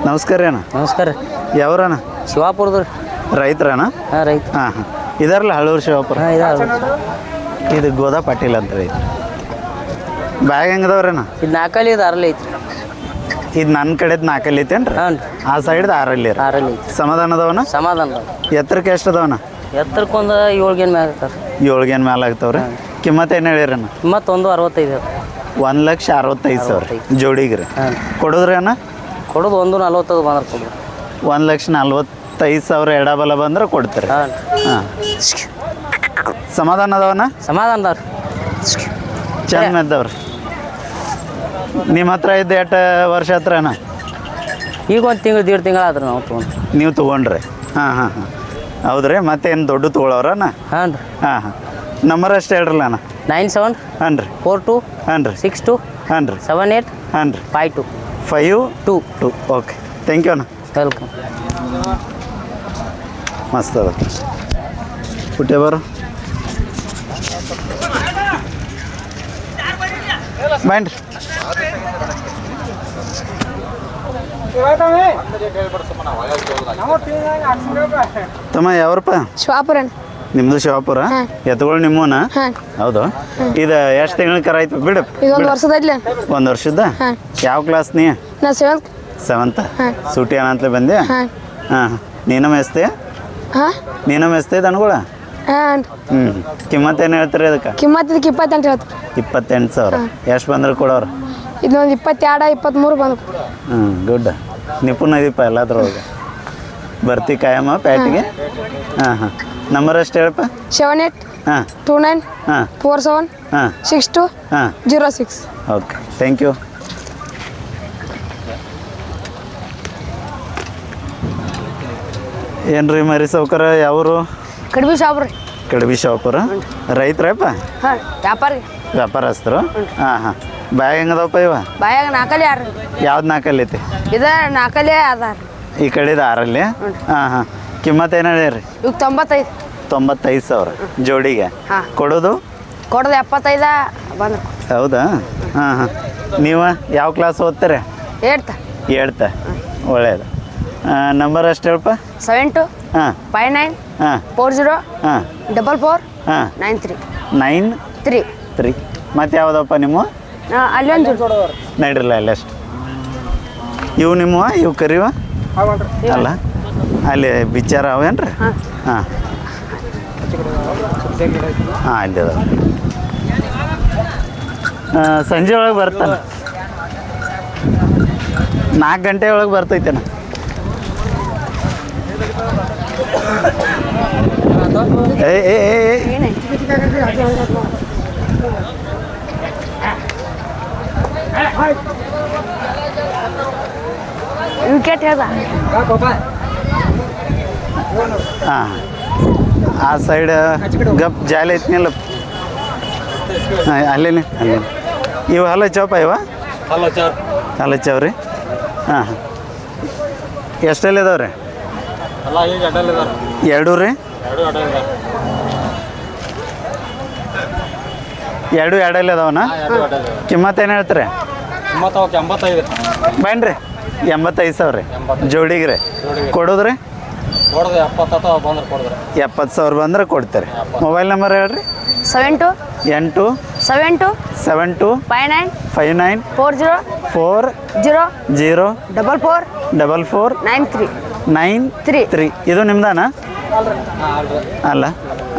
ನಮಸ್ಕಾರ ರೀ ಅಣ್ಣ ನಮಸ್ಕಾರ. ಯಾವ್ರಣ್ಣ ಶಿವಾಪುರದ ರೈತರಣ್ಣ ಹಾಂ ರೈತ. ಹಾಂ ಹಾಂ ಇದಾರಲ್ಲ ಹಳೂರು ಶಿವಾಪುರ ಹಾಂ ಇದಾವೆ. ಇದು ಗೋದಾ ಪಾಟೀಲ್ ಅಂತ ರೀ ಬ್ಯಾಗ್ ಹೆಂಗದವ್ರಣ್ಣ ಇದು 4 ಇದು 6 ಐತ್ರಿ. ಇದು ನನ್ನ ಕಡೆದು 4 ಐತೇನ್ರಿ ಹಾಂ ರೀ. ಆ ಸೈಡ್ದು 6 ರೀ 6 ಐತಿ. ಸಮಾಧಾನ ಅದಾವನ ಸಮಾಧಾನ ಎತ್ತರಕ್ಕೆ ಎಷ್ಟು ಅದಾವನ ಎತ್ತರಕ್ಕೊಂದು 7 ಗೇನ್ ಮ್ಯಾಗ ಆಗ್ತಾರೆ. 7 ಗೇನ್ ಮ್ಯಾಲೆ ಆಗ್ತಾವ್ರಿ ಕಿಮ್ಮತ್ತು ಏನು ಹೇಳಿರಣ್ಣ ಮತ್ತೊಂದು 65 1,65,000 ಜೋಡಿಗೆ ರೀ ಹಾಂ. ಕೊಡೋದ್ರಿ ಅಣ್ಣ ಕೊಡೋದು 1.40 ಬಂದ್ರೆ ಕೊಡ್ರಿ. 1,45,000 ಎಡಬಲ ಬಂದ್ರೆ ಕೊಡ್ತೀರಿ ಹಾಂ ಹಾಂ ಸಮಾಧಾನ ಅದಾವನ ಸಮಾಧಾನದವ್ರಿ. ಚಂದ ಮೆದ್ದವ್ರಿ ನಿಮ್ಮ ಹತ್ರ ಇದ್ದು ಎಷ್ಟು ವರ್ಷ ಹತ್ರ ಅಣ್ಣ ಈಗ 1 ತಿಂಗಳು 1.5 ತಿಂಗಳು ಆದ್ರೆ ನಾವು ತೊಗೊಂಡು ನೀವು ತೊಗೊಂಡ್ರಿ ಹಾಂ ಹಾಂ ಹಾಂ ಹೌದ್ರಿ ಮತ್ತೇನು ದೊಡ್ಡ ತೊಗೊಳವ್ರಣ್ಣ? ಹಾಂ ರೀ. ಹಾಂ ಹಾಂ ನಂಬರ್ ಅಷ್ಟು ಹೇಳ್ರಲ್ಲ ಅಣ್ಣ. 97 ಹಾಂ ರೀ 42 ಹಾಂ ರೀ 62 ಹಾಂ ರೀ 78 ಹಾಂ ರೀ 52. 52 ಓಕೆ ಥ್ಯಾಂಕ್ ಯು ಅಣ್ಣ. ವೆಲ್ಕಮ್. ಮಸ್ತ್ ಅದ ಪುಟ್ಟೆ ಬರು ಬನ್ರಿ. ತಮ್ಮ ಯಾವ್ರಪ್ಪ? ಶಿವಾಪುರ. ನಿಮ್ದು ಶಿವಾಪುರ? ಎತ್ತುಗಳು ನಿಮ್ಮನ? ಹೌದು. ಇದು ಎಷ್ಟು ತಿಂಗಳ ಕರ ಆಯ್ತು ಬಿಡು? ಇದೊಂದು ವರ್ಷದೈತ್ಲೆ. ಒಂದು ವರ್ಷದ? ಯಾವ ಕ್ಲಾಸ್ ನೀ? ನಾ ಸೆವೆಂತ್. ಸೂಟಿ ಏನಂತಲೇ ಬಂದೆ? ಹಾಂ ನೀನು ಮೇಸ್ತೆ? ನೀನು ಮೇಸ್ತೆ ದನಗಳ? ಹ್ಞೂ ಕಿಮ್ಮತ್ತು ಏನು ಹೇಳ್ತೀರಿ ಅದಕ್ಕೆ? ಕಿಮ್ಮತ್ ಇದಕ್ಕೆ 28 ಹೇಳ್ತೀವಿ. 28,000. ಎಷ್ಟು ಬಂದ್ರೆ ಕೊಡೋರು? ಇದೊಂದು 22 23 ಬಂದು. ಹ್ಞೂ ಗುಡ್ ನಿಪುಣ ಇದೀಪ ಎಲ್ಲದ್ರೊಳಗೆ. ಬರ್ತಿ ಕಾಯಮ್ಮ ಪ್ಯಾಟಿಗೆ? ಹಾಂ ಹಾಂ ನಂಬರ್ ಅಷ್ಟು ಹೇಳಪ್ಪ. 78 ಹಾಂ 29 ಹಾಂ 47 ಹಾಂ 62 ಹಾಂ 06. Okay thank you. ಏನು ರೀ ಮರಿ ಸೌಕರ ಯಾವರು? ಕಡಿಮೆ ಶಾಪ್ರಿ. ಕಡಬಿ ಶಾಪುರ ರೈತ್ರಪ್ಪ? ಹಾಂ ವ್ಯಾಪಾರಿ. ವ್ಯಾಪಾರಸ್ಥರು? ಹಾಂ ಹಾಂ ಬ್ಯಾಗ್ ಹೆಂಗದವಪ್ಪ ಇವ? ಬಾಯಾಗ 4 ಯಾರು? ಯಾವ್ದು 4 ಐತಿ? ಇದು 4 ಅದಾರ. ಈ ಕಡೆದು 6 ಹಾಂ ಹಾಂ ಕಿಮ್ಮತ್ತು ಏನು ಹೇಳಿರಿ? ಇವಾಗ 95. 95,000 ಜೋಡಿಗೆ. ಹಾಂ. ಕೊಡೋದು? ಕೊಡೋದು 75 ಬಂದ್ರು. ಹೌದಾ? ಹಾಂ ಹಾಂ ನೀವು ಯಾವ ಕ್ಲಾಸ್ ಓದ್ತೀರಿ? 8th. 8th ಒಳ್ಳೆಯದು. ನಂಬರ್ ಅಷ್ಟು ಹೇಳಪ್ಪ. 72 ಹಾಂ 59 ಹಾಂ 40 ಹಾಂ 44 ಹಾಂ 93 93. ಮತ್ತು ಯಾವುದಪ್ಪ ನಿಮ್ಮ? ಅಲ್ಲಿ ಒಂದು ನಡಿರಲ್ಲ ಅಲ್ಲಷ್ಟು ಇವು ನಿಮ್ಮ ಇವು ಕರಿವ ಅಲ್ಲ ಅಲ್ಲಿ ಬಿಚಾರ ಅವೇನ್ರಿ? ಹಾಂ ಹಾಂ ಅಲ್ಲಿ ಅದಾವ. ಸಂಜೆ ಒಳಗೆ ಬರ್ತಾನೆ 4 ಗಂಟೆ ಒಳಗೆ ಬರ್ತೈತೇನ? ಏ ಏ ಏ ವಿಕೆಟ್ ಹೇಳ್ದ. ಹಾಂ ಆ ಸೈಡ್ ಗಪ್ ಜಾಲಿ ಐತ್ನಿಲ್ಲ ಹಾಂ ಅಲ್ಲೇನೆ ಅಲ್ಲೇ ಇವು ಹಲ್ಲ ಚೌಪ ಇವ ಹಲ್ಲ ಚವ್ರಿ. ಹಾಂ ಹಾಂ ಎಷ್ಟಲ್ಲಿ ಇದಾವೆ ರೀ? 2 ರೀ? 2 2 ಅದಾವನ? ಕಿಮ್ಮತ್ತು ಏನು ಹೇಳ್ತೀರಿ? ಬನ್ರಿ 85,000 ರೀ ಜೋಡಿಗೆ ರೀ. ಕೊಡೋದ್ರಿ? 70,000 ಬಂದ್ರೆ ಕೊಡ್ತೀರಿ. ಮೊಬೈಲ್ ನಂಬರ್ ಹೇಳ್ರಿ. 72 8 72 72 59 59 40 4 0 0 44 44 93 93. ಇದು ನಿಮ್ದಾನ? ಅಲ್ಲ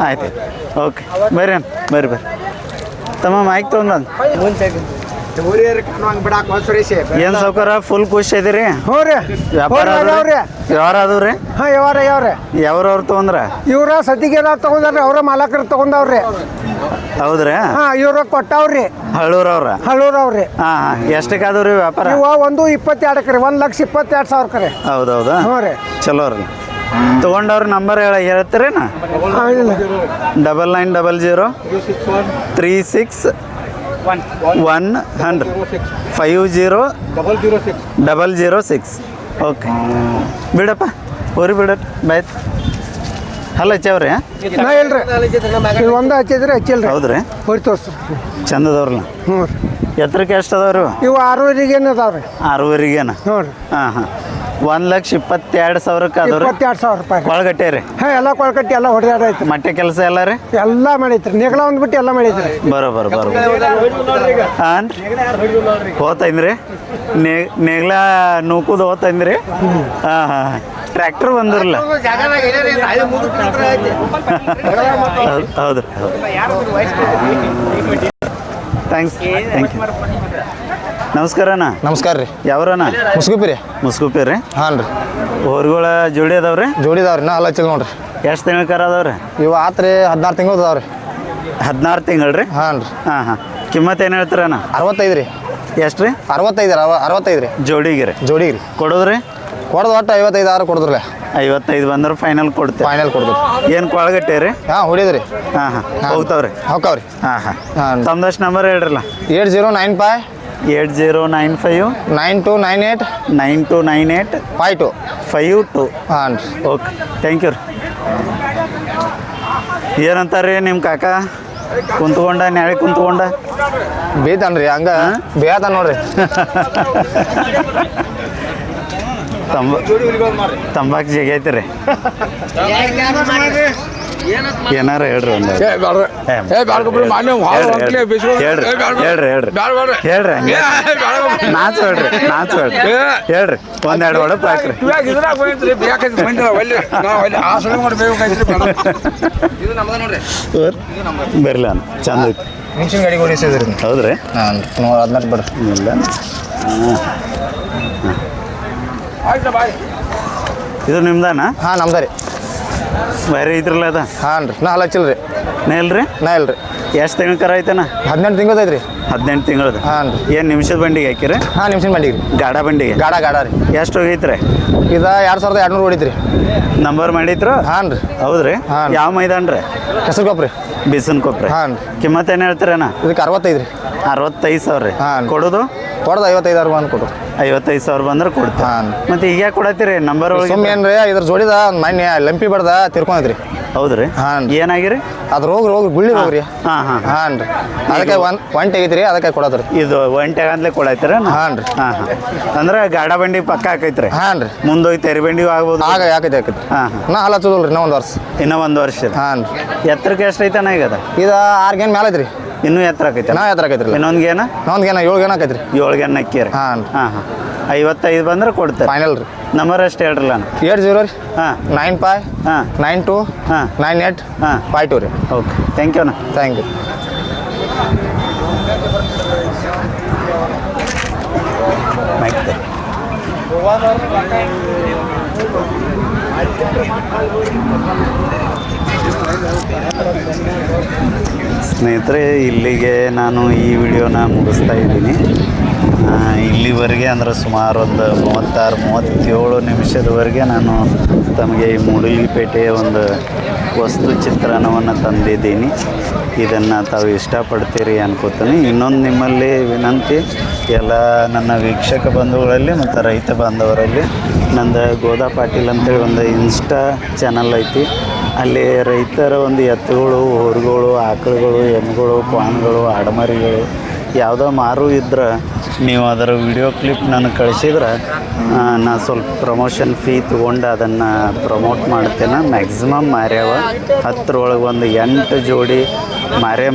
ಆಯ್ತು ಓಕೆ ಬರ್ರಿ ಅಣ್ಣ ಬರ್ರಿ ತಮ್ಮ ಮೈಕ್ ತೊಗೊಂಡು ಏನು ಸೌಕರ ಫುಲ್ ಖುಷಿ ಇದೀರಿ? ಹ್ಞೂ ರೀ ವ್ಯಾಪಾರ ಅದಾವ್ರಿ. ವ್ಯವಹಾರ ಅದಾವ್ರಿ? ಹಾಂ ಯಾವ್ರೆ ಯಾವ್ರವ್ರು ತೊಗೊಂಡ್ರ? ಇವ್ರ ಸತಿಗೆ ತಗೊಂಡ್ರಿ ಅವ್ರ ಮಾಲಕರು ತಗೊಂಡವ್ರಿ. ಹೌದ್ರಿ? ಹಾಂ ಇವ್ರ ಕೊಟ್ಟವ್ರಿ ಹಳ್ಳೂರವ್ರ? ಹಳ್ಳೂರವ್ರಿ. ಹಾಂ ಹಾಂ ಎಷ್ಟಕ್ಕಾದವ್ರಿ ವ್ಯಾಪಾರ? ಇವ ಒಂದು 22 ರೀ 1,22,000 ರೀ. ಹೌದೌದಾ? ಹ್ಞೂ ರೀ. ಚಲೋ ರೀ. ತೊಗೊಂಡವ್ರ ನಂಬರ್ ಹೇಳ್ತೀರೇನ? 9900 36 100 50 006. ಓಕೆ ಬಿಡಪ್ಪ ಊರಿ ಬಿಡಟ್ ಬಾಯ್ತು ಹಲ್ಲ ಹಚ್ಚವ್ರಿ? ನಾ ಇಲ್ರಿ ಇದು ಒಂದು ಹಚ್ಚಿದ್ರಿ ಹಚ್ಚಿಲ್ರಿ. ಹೌದ್ರಿ? ಹೊರಿ ತೋರ್ಸು ಚಂದದವ್ರಲ್ಲ. ಹ್ಞೂ ರೀ. ಎತ್ತರಕ್ಕೆ ಎಷ್ಟು ಅದಾವ್ರಿ? ಇವು 6ವರೆಗೇನು ಅದಾವ್ರಿ. 6ವರೆಗೇನ? ಹ್ಞೂ ರೀ. ಹಾಂ ಹಾಂ 1,22,000 ಅದಾವ್ರಿ. 22,000 ರೂಪಾಯಿ. ಕೊಳಗಟ್ಟೆ ರೀ? ಹಾಂ ಎಲ್ಲ ಕೊಳಕಟ್ಟಿ ಎಲ್ಲ ಹೊಡೆದಾಡೈತ್ರಿ. ಮಟ್ಟೆ ಕೆಲಸ ಎಲ್ಲ ರೀ? ಎಲ್ಲ ಮಾಡೈತ್ರಿ. ನೆಗಲ ಒಂದು ಬಿಟ್ಟು ಎಲ್ಲ ಮಾಡೈತ್ರಿ. ಬರೋಬರ್ ಹಾಂ ಹೋತೈನ್ರಿ ನೇಗ್ಲ ನೂಕುದು ಹೋತೈನ್ರಿ. ಹಾಂ ಹಾಂ ಟ್ರ್ಯಾಕ್ಟರ್ ಬಂದಿರಲ್ಲ? ಹೌದು ಥ್ಯಾಂಕ್ಸ್ ಥ್ಯಾಂಕ್ ಯು. ನಮಸ್ಕಾರ ಅಣ್ಣ. ನಮಸ್ಕಾರ ರೀ. ಯಾವ್ರಣ್ಣ? ಮುಸ್ಗುಪಿ ರೀ. ಮುಸ್ಕುಪಿ ರೀ? ಹಾಂ ರೀ. ಹೊರಗಳ ಜೋಡಿ ಅದಾವ್ರಿ? ಜೋಡಿದಾವ್ರಿ ನಾ ಅಲ್ಲ ನೋಡ್ರಿ. ಎಷ್ಟು ತಿಂಗಳ ಕರ ಅದಾವ್ರಿ? ಇವು ಆತ್ರಿ 16 ತಿಂಗಳು ಅದಾವ್ರಿ. 16 ತಿಂಗಳು ರೀ? ಹಾಂ ರೀ. ಹಾಂ ಹಾಂ ಕಿಮ್ಮತ್ತು ಏನು ಹೇಳ್ತೀರಣ್ಣ? 65 ರೀ. ಎಷ್ಟು ರೀ? 65 ರೀ. 65 ರೀ ಜೋಡಿಗೆ ರೀ? ಜೋಡಿಗೆ ರೀ. ಕೊಡೋದ್ರಿ? ಕೊಡೋದು ಒಟ್ಟು 55,000 ಕೊಡಿದ್ರಲ್ಲ. 55 ಬಂದ್ರೆ ಫೈನಲ್ ಕೊಡ್ತೇವೆ. ಫೈನಲ್ ಕೊಡ್ತೀವಿ. ಏನು ಕೊಳಗಟ್ಟೆ ರೀ? ಹಾಂ ಹೊಡಿದ್ರಿ. ಹಾಂ ಹೋಗ್ತಾವ್ರಿ. ಹೋಗ್ತಾವ್ರಿ. ಹಾಂ ತಮ್ದಷ್ಟು ನಂಬರ್ ಹೇಳ್ರಲ್ಲ. 8095 8095 9298 9298 52 ಹಾಂ ರೀ. ಓಕೆ ಥ್ಯಾಂಕ್ ಯು ರೀ. ಏನಂತಾರೆ ನಿಮ್ಮ ಕಾಕ? ಕುಂತ್ಕೊಂಡ ನ್ಯಾಳಿ ಕುಂತ್ಕೊಂಡ ಬೇತಾನ್ರಿ ಹಂಗ ಬೇತಾನ ನೋಡ್ರಿ. ತಂಬಾಕು ಜಗಿ ಐತ್ರಿ. ಏನಾರ ಹೇಳ್ರಿ ಒಂದು ಹೇಳ್ರಿ ನಾಚು ಹೇಳ್ರಿ ಒಂದೆರಡು ಹೊಡಪ್ ಹಾಕ್ರಿ. ಬರ್ಲ ಚಂದ ಐತಿ. ಮೆಣಸಿನ ಗಾಡಿ ಓಡಿಸಿದ್ರಿ. ಹೌದ್ರಿ? ಹಾಂ 14 ಬಿಡ್ರಿ. ಇಲ್ಲ ಇದು ನಿಮ್ದಾನ? ಹಾಂ ನಮ್ದ ರೀ. ಬೇರೆ ಇದ್ರಲ್ಲ ಅದ? ಹಾಂ ರೀ. ನಾ ಹಚ್ಚಿಲ್ರಿ. ಇಲ್ರಿ? ನಾ ಇಲ್ರಿ. ಎಷ್ಟು ತಿಂಗಳ ಕರ ಐತನ? 18 ತಿಂಗಳದ ಐತ್ರಿ. 18 ತಿಂಗಳದ. ಹಾಂ ರೀ. ಏನು ನಿಮಿಷದ ಬಂಡಿಗೆ ಹಾಕಿರಿ? ಹಾಂ ನಿಮಿಷದ ಬಂಡಿಗೆ ರೀ. ಗಾಡ ಬಂಡಿಗೆ? ಗಾಡ ರೀ. ಎಷ್ಟು ಹೋಗೈತ್ರಿ? ಇದು 2200 ಹೊಡಿತ್ರಿ. ನಂಬರ್ ಮಾಡಿದ್ರು? ಹಾಂ ರೀ. ಹೌದ್ರಿ? ಹಾಂ. ಯಾವ ಮೈದಾನ ರೀ? ಕೆಸರುಕೊಪ್ಪ ರೀ. ಬಿಸನ್ಕೊಪ್ರಿ. ಹಾಂ. ಕಿಮ್ಮತ್ತು ಏನು ಹೇಳ್ತೀರಣ್ಣ? ಇದಕ್ಕೆ 65 ರೀ. 65,000 ರೀ. ಹಾಂ. ಕೊಡೋದು? 55,000 ಬಂದು ಕೊಡು. 55,000 ಬಂದ್ರೆ ಕೊಡ್ತೀವಿ. ಹಾಂ. ಮತ್ತೆ ಈಗ ಯಾಕೆ ಕೊಡತ್ತೀರಿ ನಂಬರ್ ಒಳಗೆ? ಸುಮ್ಮನೆ ಏನ್ರಿ ಇದ್ರ ಜೋಡಿದ ಮೊನ್ನೆ ಲಂಪಿ ಬಡ್ದ ತಿರ್ಕೊಂಡೈತ್ರಿ. ಹೌದ್ರಿ? ಹಾಂ. ಏನಾಗಿರಿ? ಅದು ರೋಗ ಗುಳ್ಳಿ ರೋಗ ರೀ. ಹಾಂ ಹಾಂ ರೀ. ಅದಕ್ಕೆ ಒಂಟೆ ಐತ್ರಿ, ಅದಕ್ಕೆ ಕೊಡತ್ರಿ. ಇದು ಒಂಟೆಗೆ ಅಂತಲೇ ಕೊಡತ್ತೀರ? ಹಾಂ ರೀ. ಹಾಂ ಅಂದ್ರೆ ಗಾಡ ಬಂಡಿ ಪಕ್ಕ ಹಾಕೈತ್ರಿ? ಹಾಂ ರೀ. ಮುಂದೋಗಿ ತೆರಿ ಬಂಡಿ ಆಗ್ಬೋದು? ಯಾಕೈತಿ. ಹಾಂ. ನಾ ಹಲ್ಲ ಹಚ್ಚೋದಲ್ರಿ ಇನ್ನೂ 1 ವರ್ಷ. ಇನ್ನೂ 1 ವರ್ಷ? ಹಾಂ ರೀ. ಎತ್ತರಕ್ಕೆ ಎಷ್ಟು ಐತನ ಈಗ? ಇದು 6 ಗೇನ್ ಮೇಲೆ ಐತ್ರಿ. ಇನ್ನೂ ಎತ್ತರ ಆಕೈತೆ? ನಾ ಎತ್ತರ ಆಕೈತ್ರಿ. ಇನ್ನೊಂದು ಗೇನ? ಇನ್ನೊಂದು ಗೇನ 7 ಗೇನ ಆಕೈತ್ರಿ. 7 ಗೇನ್ ಅಕ್ಕಿರಿ? ಹಾಂ. 55 ಬಂದ್ರೆ ಕೊಡ್ತಾರೆ ಫೈನಲ್ ರೀ. ನಂಬರ್ ಅಷ್ಟು ಹೇಳ್ರಲ್ಲ. 80 ರೀ. 95 ಹಾಂ 92 98 52 ರೀ. ಓಕೆ ಥ್ಯಾಂಕ್ ಯು ಅಣ್ಣ. Thank you. ಸ್ನೇಹಿತರೆ, ಇಲ್ಲಿಗೆ ನಾನು ಈ ವಿಡಿಯೋನ ಮುಗಿಸ್ತಾ ಇದ್ದೀನಿ. ಇಲ್ಲಿವರೆಗೆ ಅಂದ್ರೆ ಸುಮಾರು ಒಂದು 36-37 ನಿಮಿಷದವರೆಗೆ ನಾನು ತಮಗೆ ಈ ಮೂಡಲಗಿಪೇಟೆಯ ಒಂದು ವಸ್ತು ಚಿತ್ರಣವನ್ನು ತಂದಿದ್ದೀನಿ. ಇದನ್ನು ತಾವು ಇಷ್ಟಪಡ್ತೀರಿ ಅನ್ಕೋತೀನಿ. ಇನ್ನೊಂದು ನಿಮ್ಮಲ್ಲಿ ವಿನಂತಿ, ಎಲ್ಲ ನನ್ನ ವೀಕ್ಷಕ ಬಂಧುಗಳಲ್ಲಿ ಮತ್ತು ರೈತ ಬಾಂಧವರಲ್ಲಿ, ನಂದು ಗೋದಾ ಪಾಟೀಲ್ ಅಂತೇಳಿ ಒಂದು ಇನ್ಸ್ಟಾ ಚಾನಲ್ ಐತಿ. ಅಲ್ಲಿ ರೈತರ ಒಂದು ಎತ್ತುಗಳು, ಹೊರಗಳು, ಆಕಳುಗಳು, ಎಮ್ಮೆಗಳು, ಕ್ವಾನ್ಗಳು, ಆಡಮರಿಗಳು ಯಾವುದೋ ಮಾರು ಇದ್ರೆ ನೀವು ಅದರ ವಿಡಿಯೋ ಕ್ಲಿಪ್ ನನಗೆ ಕಳಿಸಿದ್ರೆ ನಾನು ಸ್ವಲ್ಪ ಪ್ರಮೋಷನ್ ಫೀ ತೊಗೊಂಡು ಅದನ್ನು ಪ್ರಮೋಟ್ ಮಾಡ್ತೇನೆ. ಮ್ಯಾಕ್ಸಿಮಮ್ ಮಾರ್ಯಾವ 10ರೊಳಗೆ ಒಂದು 8 ಜೋಡಿ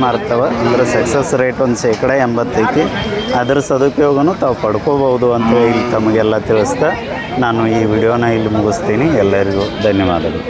ಮಾರ್ತವೆ. ಅಂದರೆ ಸಕ್ಸಸ್ ರೇಟ್ ಒಂದು 80% ಐತಿ. ಅದರ ಸದುಪಯೋಗನೂ ತಾವು ಪಡ್ಕೋಬೋದು ಅಂತ ಇಲ್ಲಿ ತಮಗೆಲ್ಲ ತಿಳಿಸ್ತಾ ನಾನು ಈ ವಿಡಿಯೋನ ಇಲ್ಲಿ ಮುಗಿಸ್ತೀನಿ. ಎಲ್ಲರಿಗೂ ಧನ್ಯವಾದಗಳು.